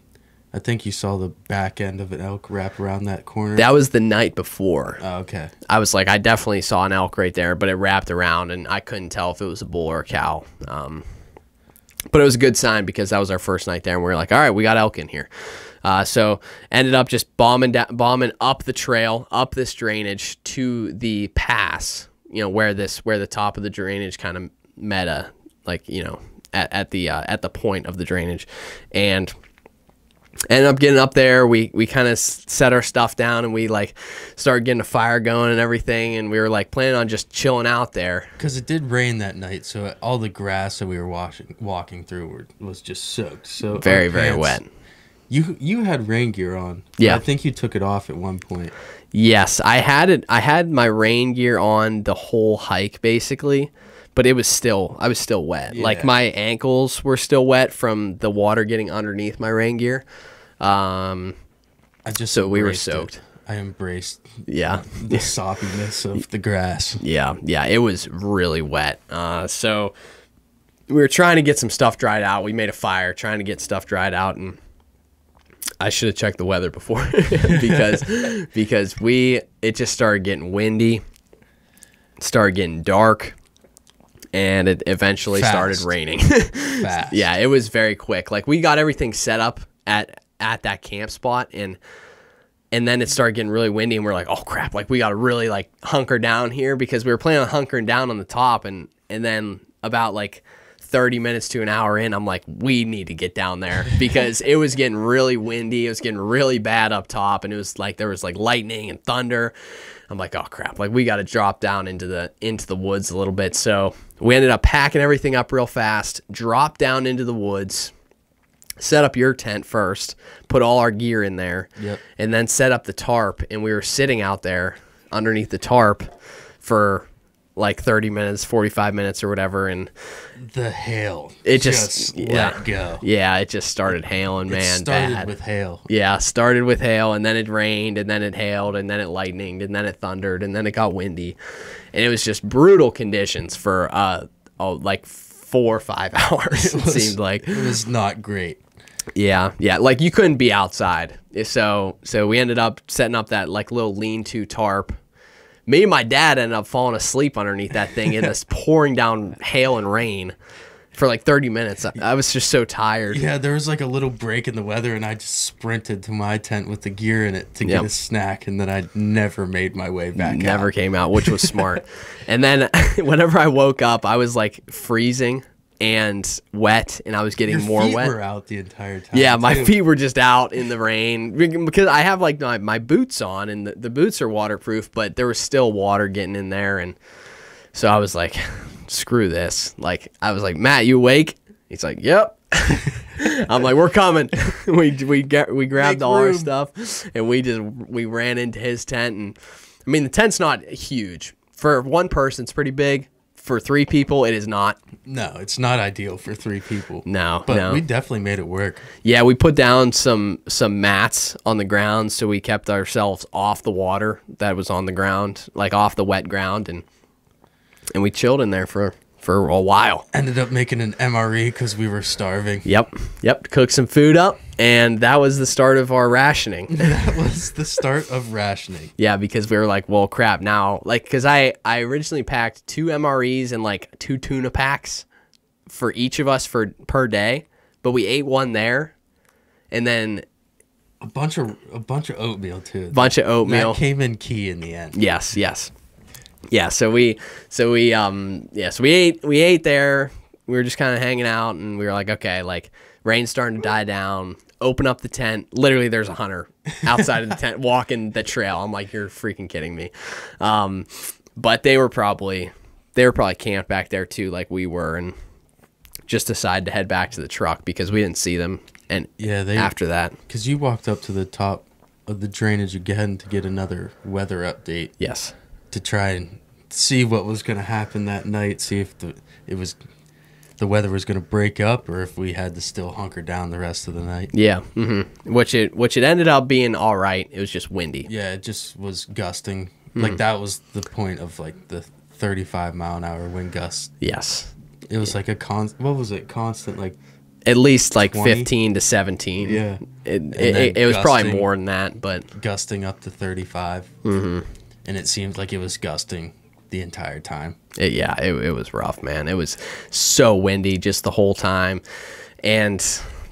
I think you saw the back end of an elk wrap around that corner.
That was the night before.
Oh, okay.
I was like, I definitely saw an elk right there, but it wrapped around, and I couldn't tell if it was a bull or a cow. But it was a good sign because that was our first night there, and we were like, all right, we got elk in here. So ended up just bombing up the trail, up this drainage to the pass, where the top of the drainage kind of met at the point of the drainage, and ended up getting up there. We kind of set our stuff down, and we like started getting a fire going and everything, and we were like planning on just chilling out there
because it did rain that night, so all the grass that we were walking through was just soaked. So
very wet.
You had rain gear on.
Yeah,
I think you took it off at one point.
Yes, I had my rain gear on the whole hike basically. But I was still wet. Yeah. Like my ankles were still wet from the water getting underneath my rain gear. We were soaked.
I embraced
the
soppiness of the grass.
Yeah, it was really wet. So we were trying to get some stuff dried out. We made a fire trying to get stuff dried out, and I should have checked the weather before because it just started getting windy, started getting dark. And it eventually started raining.
Fast.
Yeah, it was very quick. Like we got everything set up at that camp spot, and then it started getting really windy, and we're like, oh crap! Like we got to really like hunker down here because we were planning on hunkering down on the top, and then about like 30 minutes to an hour in, I'm like, we need to get down there because it was getting really windy. It was getting really bad up top, and it was like there was like lightning and thunder. I'm like, oh crap! Like we got to drop down into the woods a little bit. So we ended up packing everything up real fast, dropped down into the woods, set up your tent first, put all our gear in there, and then set up the tarp. And we were sitting out there underneath the tarp for like 30 minutes, 45 minutes or whatever, and
the hail
just
let go.
Yeah, it just started hailing, man.
It started with hail.
Yeah, started with hail, and then it rained, and then it hailed, and then it lightened, and then it thundered, and then it got windy. And it was just brutal conditions for like 4 or 5 hours, it seemed like.
It was not great.
Yeah, like you couldn't be outside. So we ended up setting up that like little lean-to tarp. Me and my dad ended up falling asleep underneath that thing in this pouring down hail and rain for like 30 minutes. I was just so tired.
Yeah, there was like a little break in the weather, and I just sprinted to my tent with the gear in it to get a snack, and then I never made my way back out.
Never came out, which was smart. And then whenever I woke up, I was like freezing and wet, and I was getting more wet.
Your feet were out the entire time.
Yeah, my feet were just out in the rain because I have like my boots on, and the boots are waterproof, but there was still water getting in there, and so I was like, screw this. Like I was like, Matt, you awake? He's like, yep. I'm like, we're coming. we grabbed all our
room.
stuff, and we ran into his tent. And I mean, the tent's not huge for one person. It's pretty big. For 3 people, it is not.
No, it's not ideal for 3 people.
No,
but we definitely made it work.
Yeah, we put down some mats on the ground, so we kept ourselves off the water that was on the ground, like off the wet ground, and we chilled in there for a while.
Ended up making an MRE because we were starving.
Yep. Cooked some food up, and that was the start of our rationing.
That was the start of rationing.
Yeah, because we were like, well, crap, now, like, because I originally packed 2 MREs and like 2 tuna packs for each of us per day, but we ate one there, and then
a bunch of oatmeal too.
Bunch of oatmeal
That came in key in the end.
Yes. Yeah, so we ate there. We were just kind of hanging out, and we were like, okay, like rain's starting to die down. Open up the tent. Literally, there's a hunter outside of the tent walking the trail. I'm like, you're freaking kidding me. But they were probably camped back there too, like we were, and just decided to head back to the truck because we didn't see them. And after that,
because you walked up to the top of the drainage again to get another weather update.
Yes.
To try and see what was going to happen that night, see if the weather was going to break up or if we had to still hunker down the rest of the night.
Yeah, which it ended up being all right. It was just windy.
Yeah, it just was gusting. Like that was the point of like the 35-mile-an-hour wind gusts.
Yes.
It was like constant like
at least like
20?
15 to 17.
Yeah.
It was probably more than that, but
gusting up to 35. Mm-hmm. And it seemed like it was gusting the entire time.
It was rough, man. It was so windy just the whole time.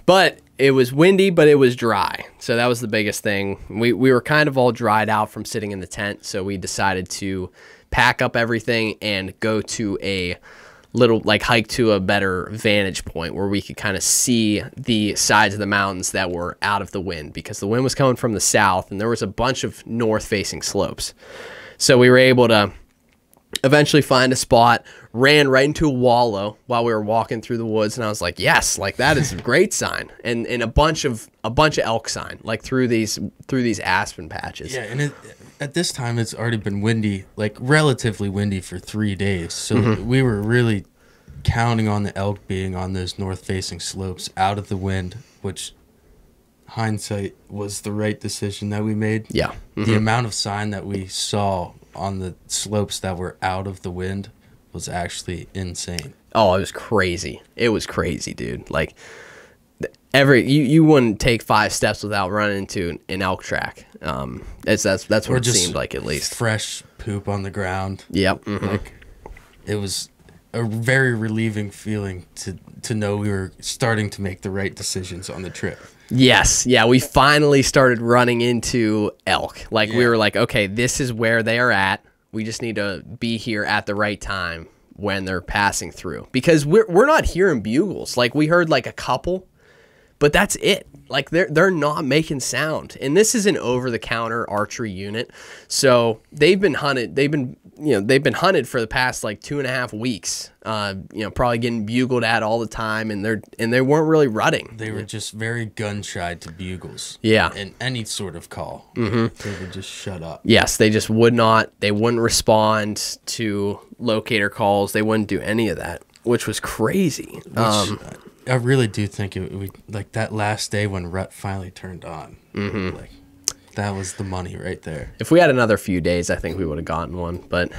But it was windy, but it was dry. So that was the biggest thing. We were kind of all dried out from sitting in the tent, so we decided to pack up everything and go to a little, like, hike to a better vantage point where we could kind of see the sides of the mountains that were out of the wind, because the wind was coming from the south and there was a bunch of north-facing slopes. So we were able to eventually find a spot, ran right into a wallow while we were walking through the woods, and I was like, yes, like that is a great sign. And a bunch of elk sign, like through these aspen patches.
Yeah, and at this time it's already been windy, like relatively windy for 3 days. So we were really counting on the elk being on those north-facing slopes out of the wind, which hindsight was the right decision that we made.
Yeah.
The amount of sign that we saw on the slopes that were out of the wind was actually insane.
Oh, it was crazy. It was crazy, dude. Like you wouldn't take 5 steps without running into an elk track. That's what it seemed like, at least.
Fresh poop on the ground.
Yep.
Like, it was a very relieving feeling to know we were starting to make the right decisions on the trip.
Yes. Yeah, we finally started running into elk. Like, we were like, okay, this is where they are at. We just need to be here at the right time when they're passing through. Because we're not hearing bugles. Like, we heard like a couple, but that's it. Like, they're not making sound. And this is an over-the-counter archery unit. So they've been hunted. They've been hunted for the past like 2.5 weeks. Probably getting bugled at all the time, and they weren't really rutting.
They were just very gun shy to bugles.
Yeah.
And any sort of call. They would just shut up.
Yes, they just would not. They wouldn't respond to locator calls. They wouldn't do any of that, which was crazy.
I really do think like that last day when rut finally turned on. Like, that was the money right there.
If we had another few days, I think we would have gotten one. But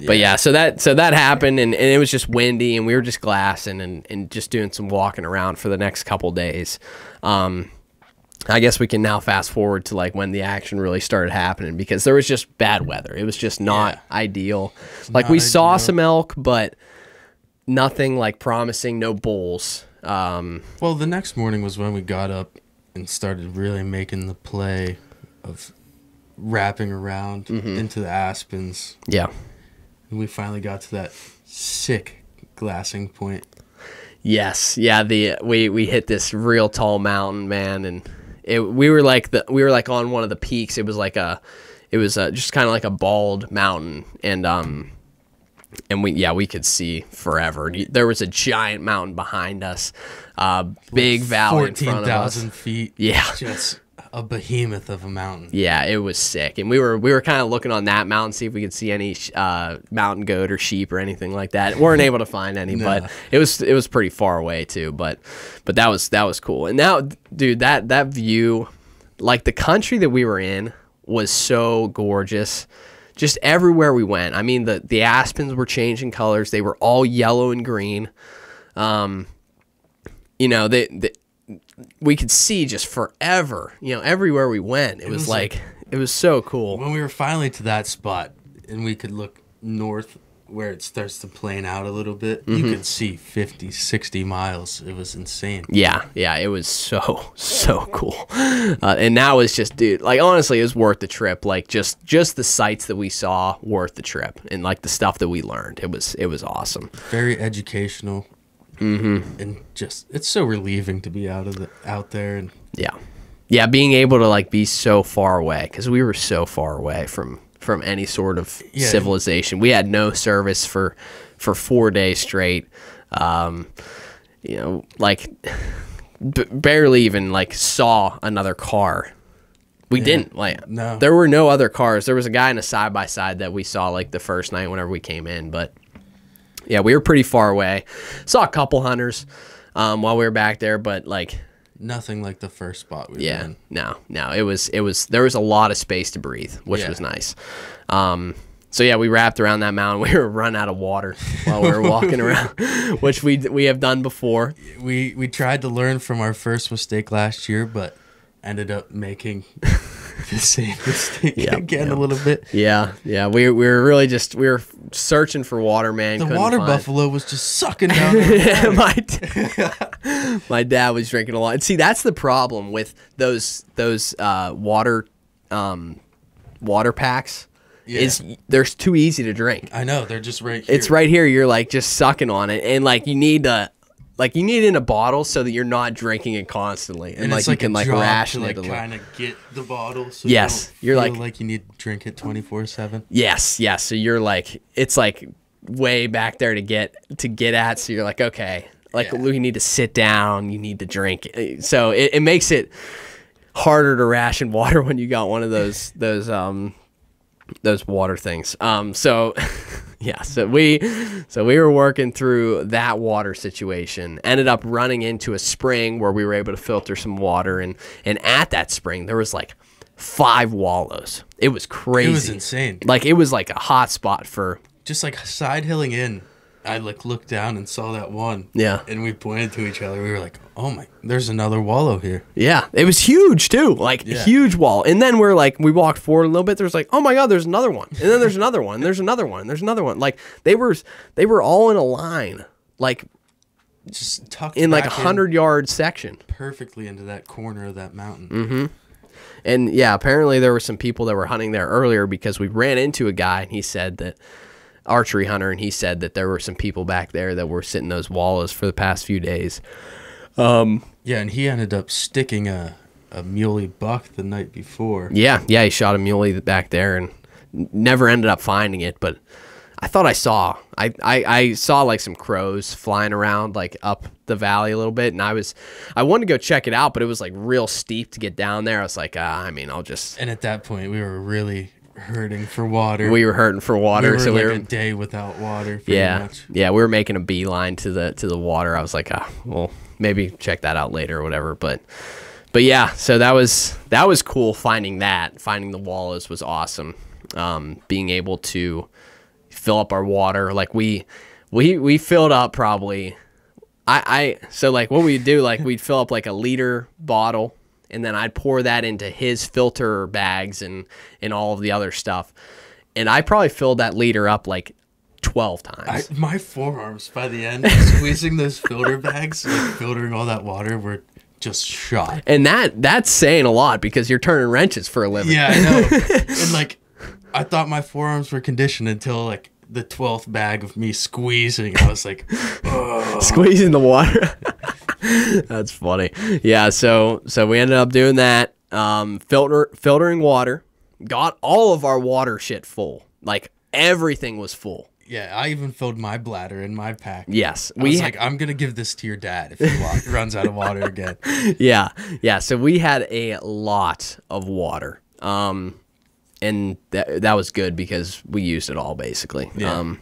yeah, so that happened, and it was just windy, and we were just glassing and just doing some walking around for the next couple days. I guess we can now fast forward to like when the action really started happening, because there was just bad weather. It was just not ideal. Like, we saw some elk, but nothing like promising, no bulls.
Well, the next morning was when we got up and started really making the play of wrapping around into the aspens.
Yeah.
And we finally got to that sick glassing point.
Yes. Yeah, we hit this real tall mountain, man, and we were like on one of the peaks. It was just kind of like a bald mountain, and And we could see forever. There was a giant mountain behind us, big valley in front of us.
14,000 feet.
Yeah.
Just a behemoth of a mountain.
Yeah, it was sick. And we were kind of looking on that mountain, see if we could see any mountain goat or sheep or anything like that. Weren't able to find any, no. But it was pretty far away too. But that was cool. And now, dude, that view, like the country that we were in was so gorgeous. Just everywhere we went. I mean, the aspens were changing colors. They were all yellow and green. You know, we could see just forever. You know, everywhere we went, it was like it was so cool.
When we were finally to that spot, and we could look north where it starts to plane out a little bit, you could see 50, 60 miles. It was insane.
Yeah, it was so cool. And now it's just, dude, like honestly, it was worth the trip. Like just the sights that we saw, worth the trip, and like the stuff that we learned, it was awesome.
Very educational. And just it's so relieving to be out there and
being able to like be so far away, because we were so far away from any sort of civilization. We had no service for 4 days straight. You know, like barely even like saw another car. We didn't, like,
no.
There were no other cars. There was a guy in a side-by-side that we saw like the first night whenever we came in, but yeah, we were pretty far away. Saw a couple hunters while we were back there, but like
nothing like the first spot we were in.
No. It was there was a lot of space to breathe, which was nice. So yeah, we wrapped around that mountain. We were run out of water while we were walking around, which we have done before.
We tried to learn from our first mistake last year, but ended up making the same mistake again a little bit.
Yeah. We were really we were searching for water, man.
The water buffalo was just sucking down the
my dad was drinking a lot. And see, that's the problem with those water packs. Is they're too easy to drink.
I know, they're just right here.
It's right here. You're like just sucking on it, and like you need it in a bottle so that you're not drinking it constantly, and like you can like ration it a little.
Kind of get the bottle. So
you're
like you need to drink it 24/7.
Yes. So you're like, it's like way back there to get at. So you're like, okay, like you need to sit down. You need to drink it. So it makes it harder to ration water when you got one of those water things. So we were working through that water situation, ended up running into a spring where we were able to filter some water, and at that spring there was like 5 wallows. It was crazy.
It was insane.
Like it was like a hot spot for
just like side hilling in. I like looked down and saw that one.
Yeah.
And we pointed to each other. We were like, "Oh my, there's another wallow here."
Yeah. It was huge too. Like huge wall. And then we walked forward a little bit. There's like, "Oh my God, there's another one." And then there's another one. And there's another one. And there's another one. Like they were all in a line, like
just tucked
in like 100-yard section.
Perfectly into that corner of that mountain.
And yeah, apparently there were some people that were hunting there earlier, because we ran into a guy and he said that archery hunter, and he said that there were some people back there that were sitting those wallows for the past few days.
And he ended up sticking a muley buck the night before.
Yeah, he shot a muley back there and never ended up finding it, but I thought I saw like some crows flying around like up the valley a little bit, and I wanted to go check it out, but it was like real steep to get down there. I was like, I'll just.
And at that point, we were really hurting for water.
We were hurting for water,
so
we were
a day without water. Much.
Yeah, we were making a beeline to the water. I was like, well, maybe check that out later or whatever. But yeah, so that was cool. Finding the wallows was awesome. Being able to fill up our water, like we filled up probably. So like what we'd do, like we'd fill up like a liter bottle, and then I'd pour that into his filter bags and all of the other stuff. And I probably filled that liter up like 12 times.
My forearms by the end, squeezing those filter bags, like filtering all that water, were just shot.
And that's saying a lot, because you're turning wrenches for a living.
Yeah, I know. And like, I thought my forearms were conditioned until like the 12th bag of me squeezing. I was like, oh.
Squeezing the water. That's funny. Yeah, so we ended up doing that. Filtering water. Got all of our water shit full. Like everything was full.
Yeah, I even filled my bladder in my pack.
Yes.
I was like, I'm going to give this to your dad if he runs out of water again.
Yeah. So we had a lot of water. And that was good because we used it all basically.
Yeah.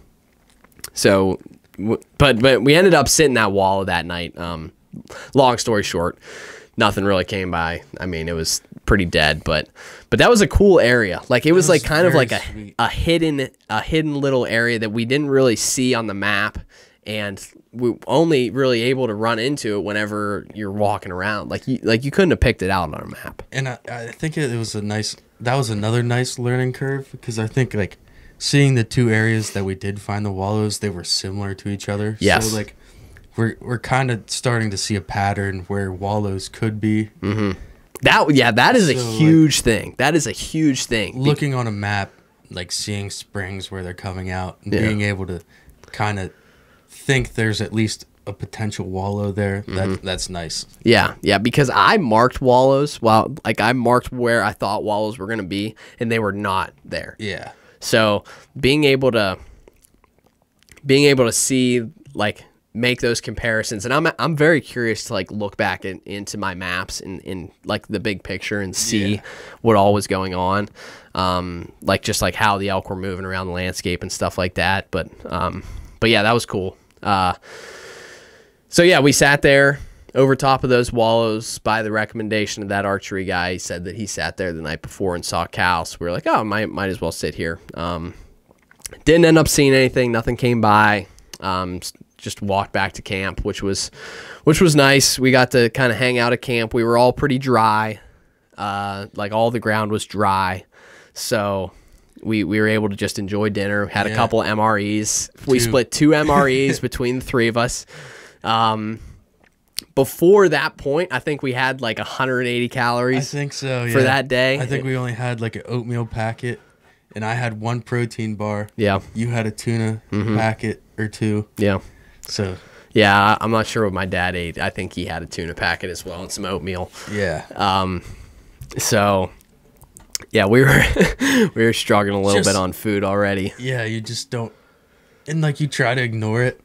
But we ended up sitting that wallow that night. Long story short, nothing really came by. I mean, it was pretty dead, but that was a cool area. Like it was like kind of like a hidden little area that we didn't really see on the map, and we only really able to run into it whenever you're walking around. Like you couldn't have picked it out on our map.
And I think it was that was another nice learning curve, because I think like seeing the two areas that we did find the wallows, they were similar to each other.
Yes.
So like we're kind of starting to see a pattern where wallows could be.
Mm-hmm. That is a huge thing. That is a huge thing.
Looking on a map, like seeing springs where they're coming out, and being able to kind of think there's at least a potential wallow there. That's nice.
Yeah, because I marked wallows. I marked where I thought wallows were going to be, and they were not there.
Yeah.
So being able to see, like, make those comparisons, and I'm very curious to like look back into my maps in like the big picture and see what all was going on, like just like how the elk were moving around the landscape and stuff like that. But yeah, that was cool. So yeah, we sat there over top of those wallows by the recommendation of that archery guy. He said that he sat there the night before and saw cows. So we were like, oh, might as well sit here. Didn't end up seeing anything. Nothing came by. Just walked back to camp, which was nice. We got to kind of hang out at camp. We were all pretty dry. Like all the ground was dry. So we were able to just enjoy dinner. Had a couple of MREs. We split 2 MREs between the 3 of us. Before that point, I think we had like 180 calories.
I think so, yeah.
For that day.
I think we only had like an oatmeal packet, and I had 1 protein bar.
Yeah.
You had a tuna packet or 2.
Yeah.
So.
Yeah, I'm not sure what my dad ate. I think he had a tuna packet as well and some oatmeal.
Yeah.
So, yeah, we were struggling a little bit on food already.
Yeah, you just don't, and like you try to ignore it,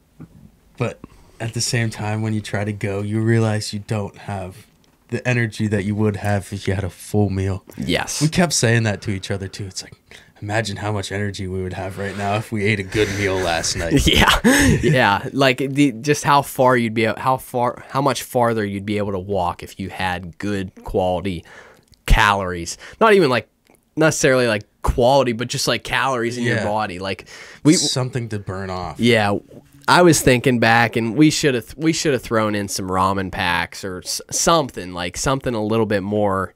but at the same time, when you try to go, you realize you don't have the energy that you would have if you had a full meal.
Yes.
We kept saying that to each other too. It's like, imagine how much energy we would have right now if we ate a good meal last night.
Yeah. Like just how far how much farther you'd be able to walk if you had good quality calories. Not even like necessarily like quality, but just like calories in your body. Like
something to burn off.
Yeah. I was thinking back, and we should have thrown in some ramen packs or something a little bit more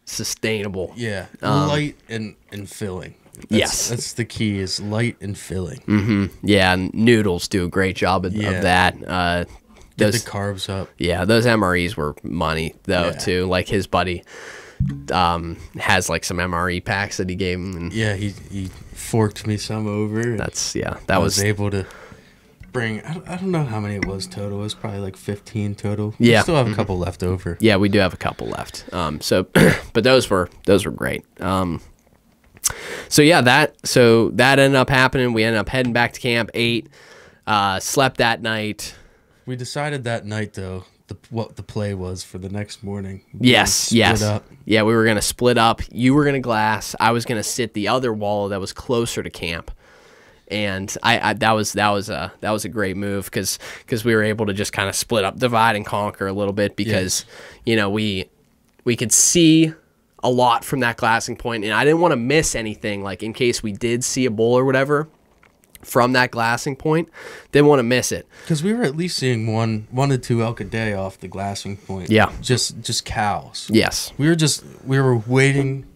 sustainable.
Yeah, light and filling. That's the key, is light and filling.
Mm-hmm. Yeah, and noodles do a great job of that.
Get the carbs up.
Yeah, those MREs were money though too. Like his buddy has like some MRE packs that he gave him. And
he forked me some over.
I
was able to bring, I don't know how many it was total. It was probably like 15 total.
Yeah.
We still have a couple left over.
Yeah, we do have a couple left. So but those were great. So that ended up happening. We ended up heading back to camp, ate, slept that night.
We decided that night though what the play was for the next morning.
Yes. Up. Yeah, we were gonna split up. You were gonna glass. I was gonna sit the other wallow that was closer to camp. And that was a great move because we were able to just kind of split up, divide and conquer a little bit, because we could see a lot from that glassing point, and I didn't want to miss anything, like in case we did see a bull or whatever from that glassing point. Didn't want to miss it,
because we were at least seeing one to 2 elk a day off the glassing point.
Yeah,
just cows.
Yes,
we were waiting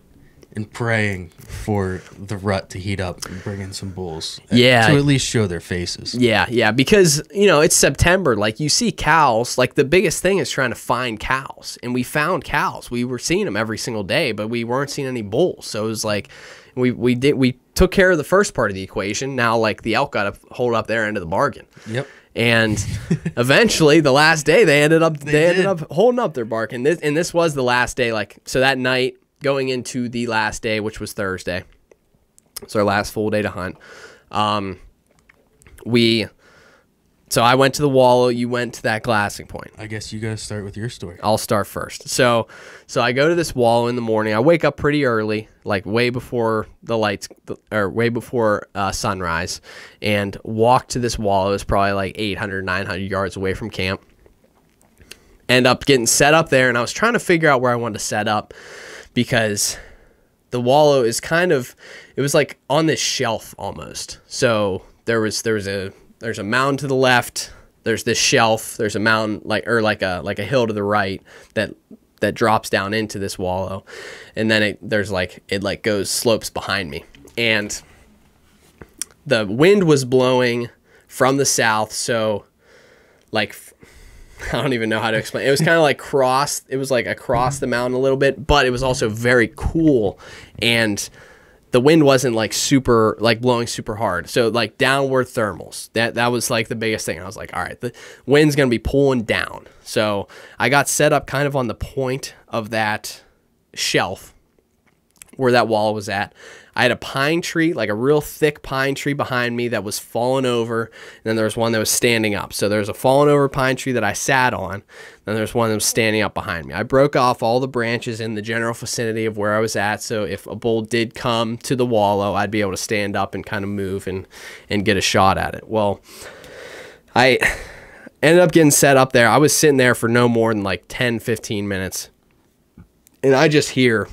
and praying for the rut to heat up and bring in some bulls. To at least show their faces.
Yeah, because, it's September. Like, you see cows. Like, the biggest thing is trying to find cows. And we found cows. We were seeing them every single day, but we weren't seeing any bulls. So it was like, we took care of the first part of the equation. Now, like, the elk got to hold up their end of the bargain.
Yep.
And eventually, the last day, they ended up holding up their bargain. And this was the last day. Like, so that night, going into the last day, which was Thursday, it's our last full day to hunt. So I went to the wallow, you went to that glassing point.
I guess you got to start with your story.
I'll start first. So I go to this wallow in the morning. I wake up pretty early, like way before the lights, or way before sunrise, and walk to this wallow. It's probably like 800, 900 yards away from camp. End up getting set up there, and I was trying to figure out where I wanted to set up because the wallow is it was like on this shelf almost. So there's a mountain to the left, there's this shelf, there's a mountain like a hill to the right that drops down into this wallow, and then it goes slopes behind me, and the wind was blowing from the south, so like I don't even know how to explain. It was kind of like across the mountain a little bit, but it was also very cool, and the wind wasn't like super, like blowing super hard. So like downward thermals, that was like the biggest thing. I was like, all right, the wind's going to be pulling down. So I got set up kind of on the point of that shelf where that wallow was at. I had a pine tree, like a real thick pine tree behind me that was fallen over. And then there was one that was standing up. So there's a fallen over pine tree that I sat on. Then there's one that was standing up behind me. I broke off all the branches in the general vicinity of where I was at. So if a bull did come to the wallow, I'd be able to stand up and kind of move and get a shot at it. Well, I ended up getting set up there. I was sitting there for no more than like 10, 15 minutes. And I just hear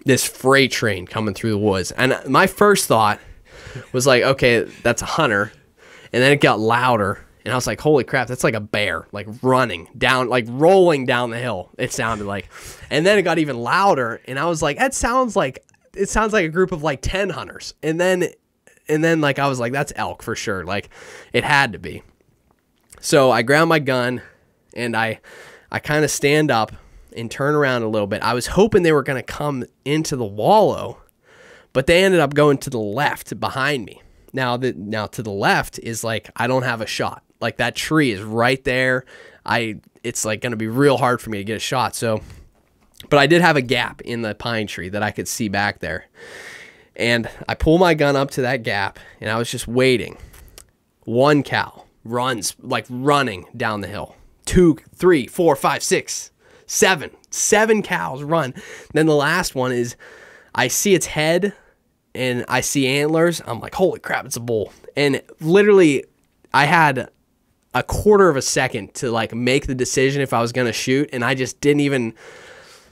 this freight train coming through the woods. And my first thought was like, okay, that's a hunter. And then it got louder. And I was like, holy crap, that's like a bear, like running down, like rolling down the hill. It sounded like, and then it got even louder. And I was like, it sounds like a group of like 10 hunters. And then like, I was like, that's elk for sure. Like it had to be. So I grabbed my gun and I kind of stand up and turn around a little bit. I was hoping they were going to come into the wallow, but they ended up going to the left behind me. Now to the left is like, I don't have a shot. Like that tree is right there. It's like going to be real hard for me to get a shot. So, but I did have a gap in the pine tree that I could see back there. And I pull my gun up to that gap and I was just waiting. One cow runs, like running down the hill. 2, 3, 4, 5, 6, 7 cows run. Then the last one is, I see its head and I see antlers. I'm like, holy crap, it's a bull. And literally I had a quarter of a second to like make the decision if I was going to shoot. And I just didn't even,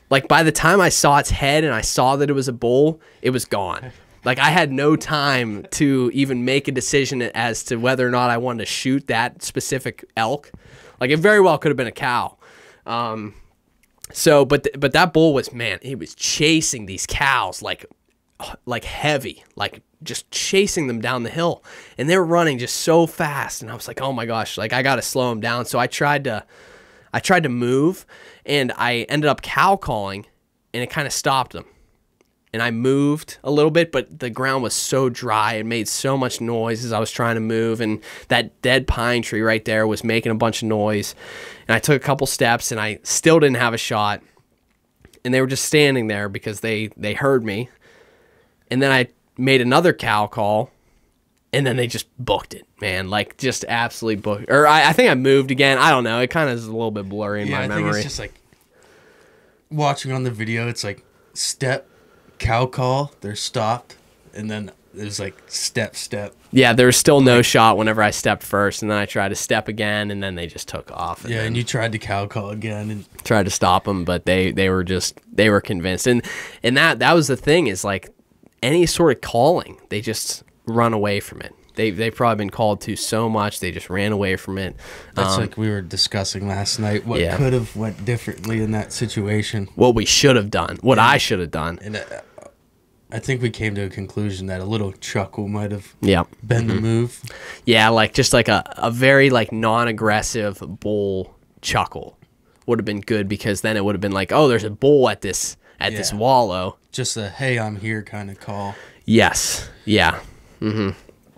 like by the time I saw its head and I saw that it was a bull, it was gone. Like I had no time to even make a decision as to whether or not I wanted to shoot that specific elk. Like it very well could have been a cow. So, but that bull was, man, he was chasing these cows like heavy, like just chasing them down the hill, and they were running just so fast. And I was like, oh my gosh, like I got to slow them down. So I tried to move, and I ended up cow calling, and it kind of stopped them. And I moved a little bit, but the ground was so dry. It made so much noise as I was trying to move. And that dead pine tree right there was making a bunch of noise. And I took a couple steps and I still didn't have a shot. And they were just standing there because they heard me. And then I made another cow call. And then they just booked it, man. Like just absolutely booked. Or I think I moved again. I don't know. It kind of is a little bit blurry in my memory. I think
it's just like watching on the video. It's like step, cow call, they're stopped, and then there's like step.
Yeah, there was still no shot whenever I stepped first, and then I tried to step again, and then they just took off.
And you tried to cow call again and
tried to stop them, but they were convinced, and that was the thing, is like any sort of calling, they just run away from it. They've probably been called to so much, they just ran away from it.
That's like we were discussing last night. What could have went differently in that situation?
What we should have done. What I should have done.
And I think we came to a conclusion that a little chuckle might have been the move.
Yeah, like just like a very like non-aggressive bull chuckle would have been good, because then it would have been like, oh, there's a bull at this wallow.
Just a hey, I'm here kind of call.
Yes. Yeah. Mm-hmm.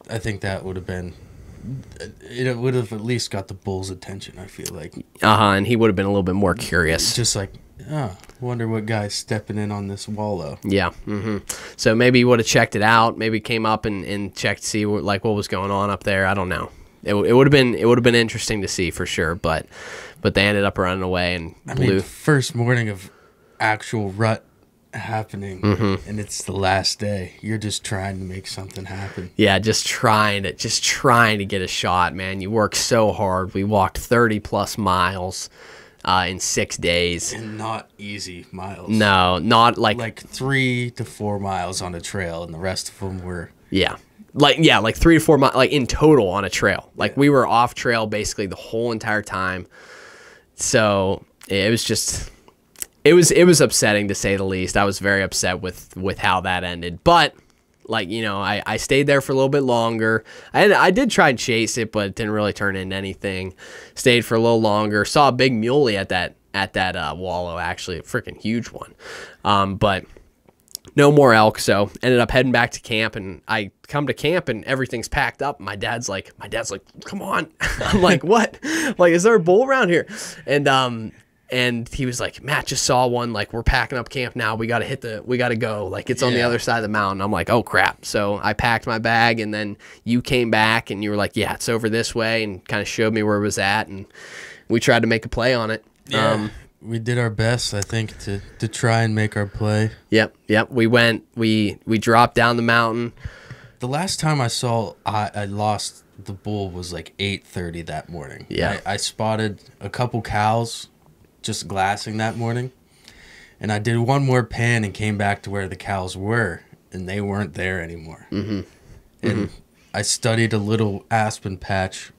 I think that would have been, it would have at least got the bull's attention, I feel like.
And he would have been a little bit more curious.
Just like, Oh, wonder what guy's stepping in on this wallow.
Yeah. So maybe he would have checked it out. Maybe came up and checked to see what was going on up there. I don't know. It would have been interesting to see for sure. But they ended up running away and blew.
I mean, first morning of actual rut happening, and it's the last day. You're just trying to make something happen.
Yeah, just trying to get a shot, man. You work so hard. We walked 30+ miles in 6 days.
And not easy miles.
No, not like
3 to 4 miles on a trail, and the rest of them were
like 3 to 4 miles like in total on a trail. Like we were off trail basically the whole entire time. So it was just. It was upsetting to say the least. I was very upset with how that ended. But like, you know, I stayed there for a little bit longer. I did try and chase it, but it didn't really turn into anything. Stayed for a little longer. Saw a big muley at that wallow, actually, a freaking huge one. But no more elk, so ended up heading back to camp, and I come to camp and everything's packed up. My dad's like, come on. I'm like, what? Like, is there a bull around here? And he was like, Matt just saw one. Like, we're packing up camp now. We got to go. Like, it's on the other side of the mountain. I'm like, oh, crap. So I packed my bag, and then you came back, and you were like, yeah, it's over this way, and kind of showed me where it was at, and we tried to make a play on it.
Yeah, we did our best, I think, to try and make our play.
Yep. We dropped down the mountain.
The last time I saw I lost the bull was like 8:30 that morning.
Yeah.
I spotted a couple cows just glassing that morning, and I did one more pan and came back to where the cows were, and they weren't there anymore. And I studied a little aspen patch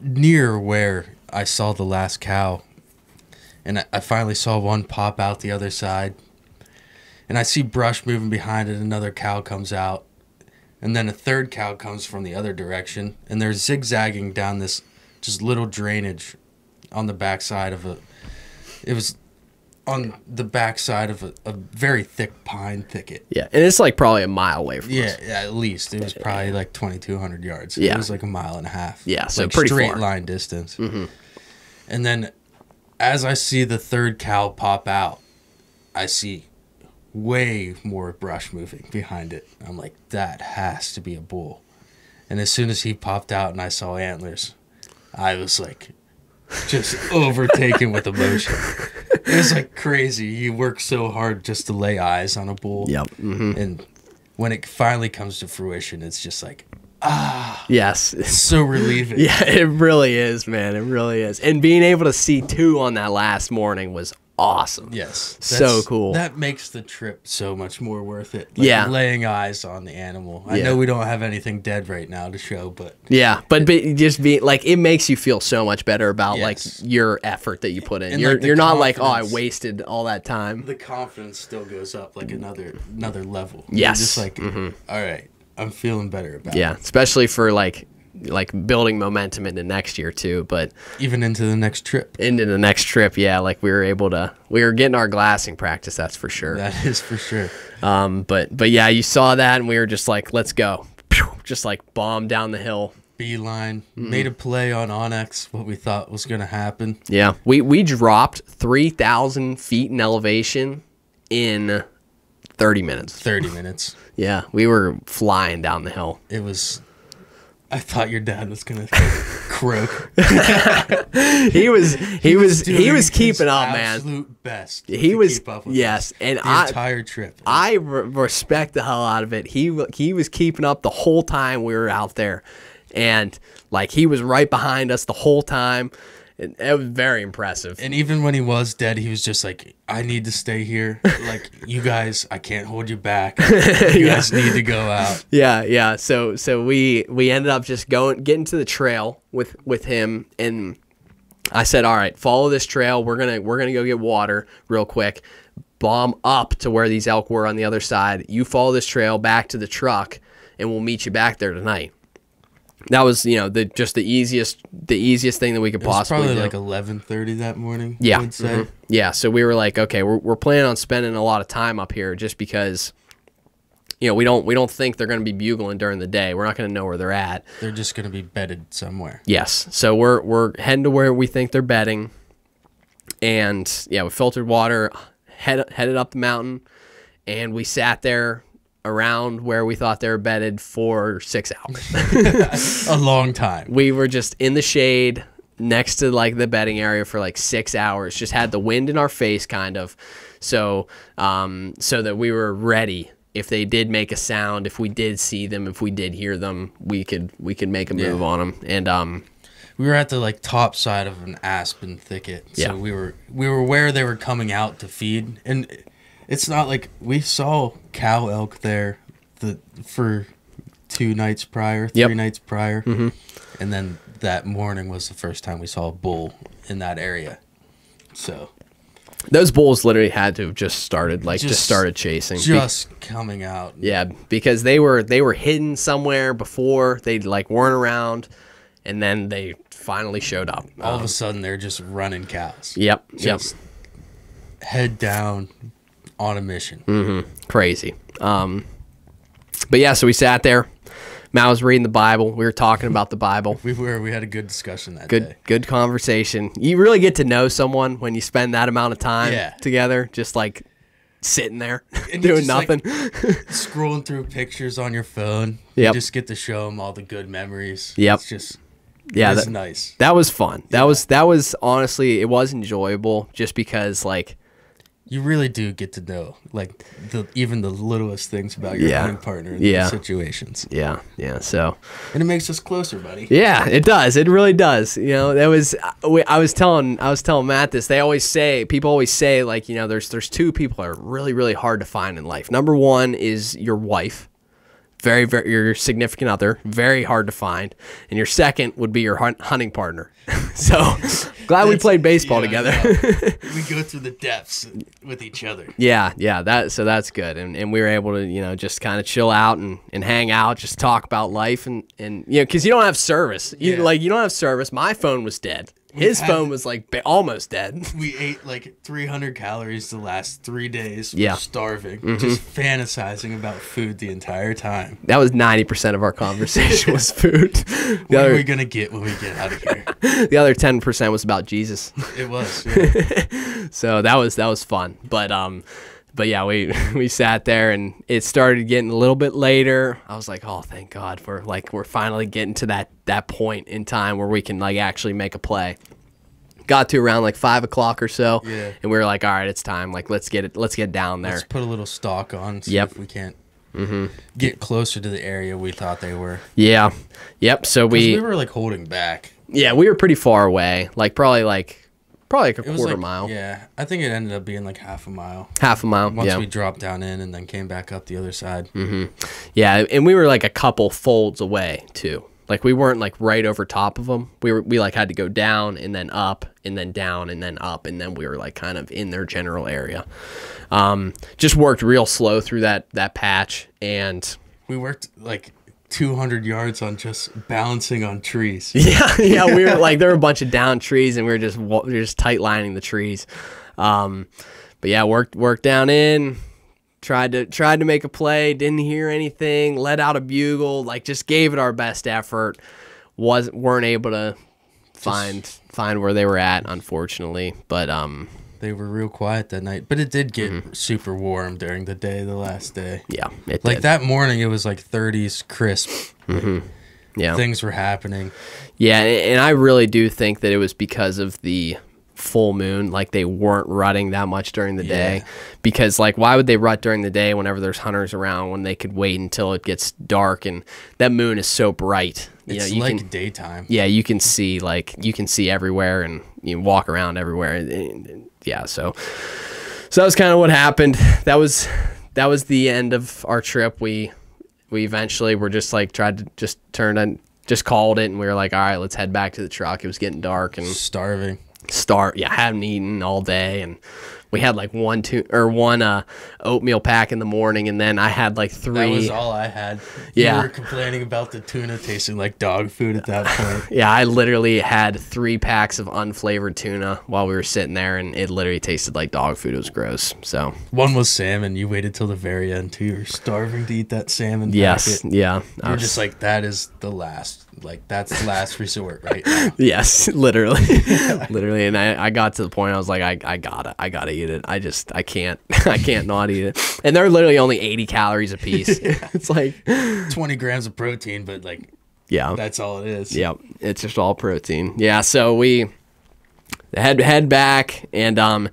near where I saw the last cow, and I finally saw one pop out the other side, and I see brush moving behind it. Another cow comes out, and then a third cow comes from the other direction, and they're zigzagging down this just little drainage on the backside of it was on the backside of a very thick pine thicket.
Yeah, and it's like probably a mile away from us.
Yeah, at least. It was probably like 2,200 yards.
Yeah.
It was like a mile and a half.
Yeah, so
like
pretty
straight
far.
line distance. And then as I see the third cow pop out, I see way more brush moving behind it. I'm like, that has to be a bull. And as soon as he popped out and I saw antlers, I was like just overtaken with emotion. It was like crazy. You work so hard just to lay eyes on a bull.
Yep.
And when it finally comes to fruition, it's just like,
yes.
it's so relieving.
Yeah, it really is, man. It really is. And being able to see two on that last morning was awesome.
Yes.
So cool.
That makes the trip so much more worth it. Like laying eyes on the animal. I know we don't have anything dead right now to show, but
yeah, but just be like, it makes you feel so much better about like your effort that you put in. And you're not like, oh, I wasted all that time.
The confidence still goes up like another level.
Yes.
You're just like, all right, I'm feeling better about it.
Yeah, especially for like building momentum into next year too, but
even into the next trip.
Yeah, like we were getting our glassing practice, that's for sure.
That is for sure.
But yeah, you saw that and we were just like, let's go. Just like bomb down the hill.
Beeline. Made a play on Onyx, what we thought was going to happen.
Yeah, we dropped 3,000 feet in elevation in 30 minutes.
30 minutes.
Yeah, we were flying down the hill.
It was... I thought your dad was gonna croak.
he was keeping up, man.
Absolute best.
He was
keep up with
yes,
us
and
the entire trip.
I respect the hell out of it. He was keeping up the whole time we were out there, and like he was right behind us the whole time. It was very impressive.
And even when he was dead, he was just like, I need to stay here. Like, you guys, I can't hold you back. You guys need to go out.
Yeah. So we ended up just getting to the trail with him, and I said, all right, follow this trail. We're gonna go get water real quick. Bomb up to where these elk were on the other side. You follow this trail back to the truck, and we'll meet you back there tonight. That was, the easiest thing that we could possibly do.
Probably like 11:30 that morning.
Yeah.
I would say.
Yeah. So we were like, okay, we're planning on spending a lot of time up here just because, we don't think they're going to be bugling during the day. We're not going to know where they're at.
They're just going to be bedded somewhere.
Yes. So we're heading to where we think they're bedding. And yeah, we filtered water, headed up the mountain, and we sat there around where we thought they were bedded for 6 hours.
A long time.
We were just in the shade next to like the bedding area for like 6 hours, just had the wind in our face kind of. So so that we were ready. If they did make a sound, if we did see them, if we did hear them, we could make a move on them. And
we were at the like top side of an aspen thicket, so we were where they were coming out to feed. And it's not like we saw cow elk there for 2 nights prior, 3 nights prior, and then that morning was the first time we saw a bull in that area. So
those bulls literally had to have just started chasing,
just coming out.
Yeah, because they were hidden somewhere before, they like weren't around, and then they finally showed up.
All of a sudden, they're just running cows.
Yep.
Head down on a mission.
Crazy. But yeah, so we sat there. Matt was reading the Bible. We were talking about the Bible.
We had a good discussion that day.
Good conversation. You really get to know someone when you spend that amount of time together, just like sitting there and doing nothing.
Like, scrolling through pictures on your phone.
Yep.
You just get to show them all the good memories.
Yep.
It's just
that's
nice.
That was fun. That was honestly, it was enjoyable just because like
you really do get to know like even the littlest things about your hunting partner in these situations.
Yeah. So,
and it makes us closer, buddy.
Yeah, it does. It really does. You know, I was telling Matt this. People always say like, you know, there's 2 people that are really, really hard to find in life. Number 1 is your wife. Very, very, your significant other, very hard to find. And your second would be your hunting partner. So glad we played baseball together.
We go through the depths with each other.
Yeah, so that's good. And we were able to, you know, just kind of chill out and hang out, just talk about life and you know, because you don't have service. You don't have service. My phone was dead. His phone was like almost dead.
We ate like 300 calories the last 3 days.
Yeah.
Starving. Just fantasizing about food the entire time.
That was 90% of our conversation was food.
What are we going to get when we get out of here?
The other 10% was about Jesus.
It was, yeah.
So that was fun. But yeah, we sat there and it started getting a little bit later. I was like, oh, thank God we're finally getting to that point in time where we can like actually make a play. Got to around like 5 o'clock or so, and we were like, all right, it's time. Like let's get down there.
Let's put a little stalk on. See if we can't get closer to the area we thought they were.
Yeah. Yep. So we
were like holding back.
Yeah, we were pretty far away. Like probably like a quarter mile.
Yeah, I think it ended up being like half a mile.
Half a mile,
Once we dropped down in and then came back up the other side.
Yeah, and we were like a couple folds away too. Like we weren't like right over top of them. We like had to go down and then up and then down and then up, and then we were like kind of in their general area. Just worked real slow through that patch, and
we worked like 200 yards on just balancing on trees.
Yeah, we were like, there were a bunch of down trees and we were just tight lining the trees. But yeah, worked down in, tried to make a play, didn't hear anything, let out a bugle, like just gave it our best effort. Weren't able to find where they were at, unfortunately, but
they were real quiet that night, but it did get super warm during the day, the last day.
Yeah, it
like
did.
That morning, it was like 30s crisp.
Yeah,
things were happening.
Yeah, and I really do think that it was because of the full moon. Like they weren't rutting that much during the day, because like why would they rut during the day whenever there's hunters around when they could wait until it gets dark? And that moon is so bright.
It's like daytime.
Yeah, you can see everywhere, and you walk around everywhere. Yeah, so that was kind of what happened. That was the end of our trip. We eventually were just like tried to just called it, and we were like, all right, let's head back to the truck. It was getting dark and
starving.
Hadn't eaten all day, and we had like one oatmeal pack in the morning, and then I had like 3.
That was all I had.
Yeah.
You were complaining about the tuna tasting like dog food at that point.
Yeah, I literally had 3 packs of unflavored tuna while we were sitting there, and it literally tasted like dog food. It was gross. So
one was salmon. You waited till the very end too. You're starving to eat that salmon.
Yes,
packet.
yeah.
You're just like, that is the last. like that's last resort right now.
Yes, literally. Literally. And I got to the point I was like, I gotta eat it. I can't not eat it. And they're literally only 80 calories a piece.
Yeah.
It's like
20 grams of protein, but like,
yeah,
that's all it is.
Yep. It's just all protein. Yeah. So we head back, and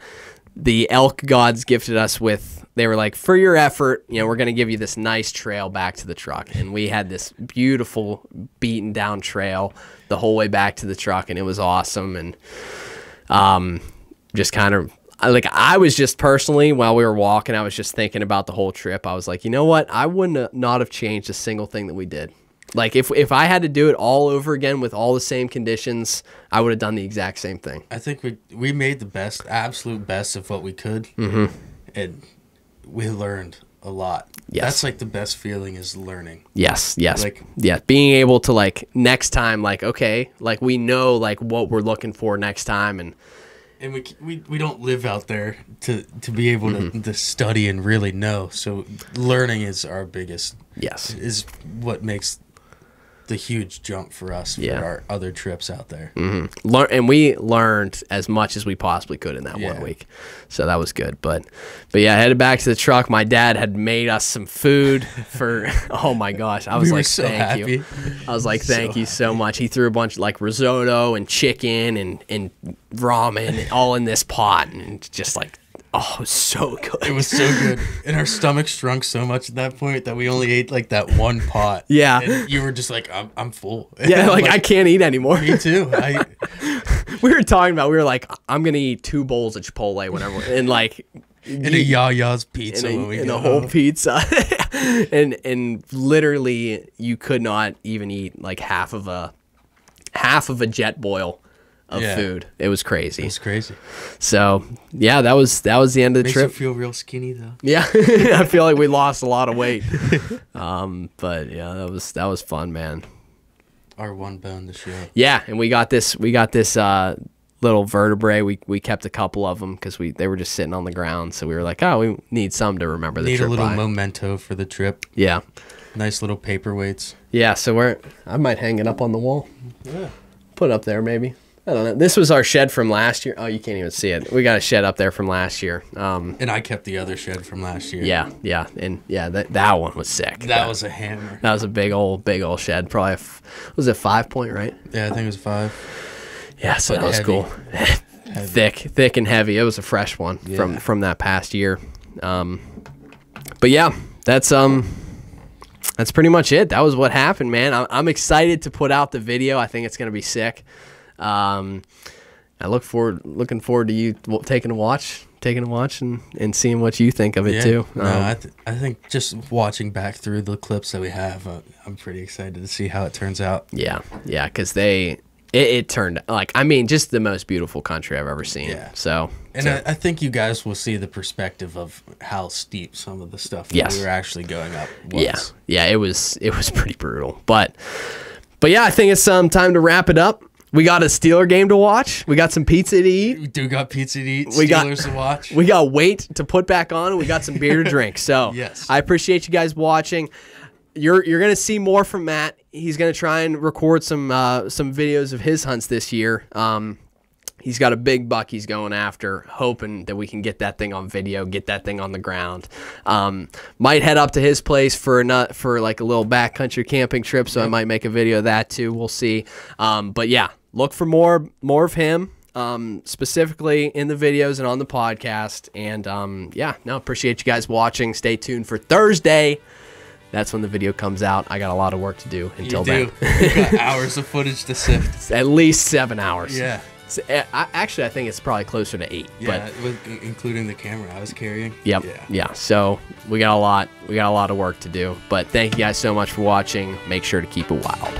the elk gods gifted us with, they were like, for your effort, you know, we're going to give you this nice trail back to the truck. And we had this beautiful beaten down trail the whole way back to the truck, and it was awesome. And just kind of, like, I was just personally, while we were walking, I was just thinking about the whole trip. I was like, you know what? I wouldn't not have changed a single thing that we did. Like, if I had to do it all over again with all the same conditions, I would have done the exact same thing.
I think we made the absolute best of what we could, and we learned a lot.
Yes.
That's like the best feeling, is learning.
Yes.
Like,
yeah, being able to, like, next time, like, okay, like, we know, like, what we're looking for next time, and
we don't live out there to be able to study and really know. So learning is our biggest.
Yes.
Is what makes the huge jump for us for our other trips out there.
And we learned as much as we possibly could in that 1 week, so that was good. But yeah, headed back to the truck. My dad had made us some food for oh my gosh, I was like,
so
thank you. I was like, thank you so much. He threw a bunch of, like, risotto and chicken and ramen all in this pot, and just like, oh, it was so good.
It was so good. And our stomachs shrunk so much at that point that we only ate like that one pot.
Yeah.
And you were just like, I'm full.
Yeah, like, I can't eat anymore.
Me too.
We were talking about, we were like, I'm going to eat 2 bowls of Chipotle whenever, and like,
in a Yaya's pizza
in a whole pizza. and literally you could not even eat like half of a jet boil of food. It was crazy.
It was crazy.
So yeah, that was the end of the trip.
Makes you feel real skinny though.
Yeah, I feel like we lost a lot of weight. But yeah, that was fun, man.
Our one bone to show.
Yeah, and we got this little vertebrae. We kept a couple of them because they were just sitting on the ground. So we were like, oh, we need some to remember the trip.
Need a little memento for the trip.
Yeah.
Nice little paperweights.
Yeah. So I might hang it up on the wall.
Yeah.
Put it up there maybe. I don't know. This was our shed from last year. Oh, you can't even see it. We got a shed up there from last year.
And I kept the other shed from last year.
Yeah. And yeah, that one was sick.
That was a hammer.
That was a big old shed. Probably, was it 5 point, right?
Yeah, I think it was 5.
Yeah, so that was cool. Thick and heavy. It was a fresh one from that past year. But yeah, that's pretty much it. That was what happened, man. I'm excited to put out the video. I think it's going to be sick. I looking forward to you taking a watch and seeing what you think of it too.
No, I think just watching back through the clips that we have, I'm pretty excited to see how it turns out.
Yeah, because it turned, like, I mean, just the most beautiful country I've ever seen. Yeah. So,
I think you guys will see the perspective of how steep some of the stuff that we were actually going up was.
Yeah, it was pretty brutal. But yeah, I think it's time to wrap it up. We got a Steeler game to watch. We got some pizza to eat.
We do got pizza to eat. Steelers to watch.
We got weight to put back on, and we got some beer to drink. So
yes.
I appreciate you guys watching. You're gonna see more from Matt. He's gonna try and record some videos of his hunts this year. He's got a big buck he's going after, hoping that we can get that thing on video, get that thing on the ground. Might head up to his place for like a little backcountry camping trip, so I might make a video of that too. We'll see. But yeah, look for more of him, specifically in the videos and on the podcast. And appreciate you guys watching. Stay tuned for Thursday. That's when the video comes out. I got a lot of work to do until then.
You got hours of footage to sift.
At least 7 hours.
Yeah.
I think it's probably closer to 8.
Yeah, including the camera I was carrying.
Yep. Yeah. So we got a lot of work to do. But thank you guys so much for watching. Make sure to keep it wild.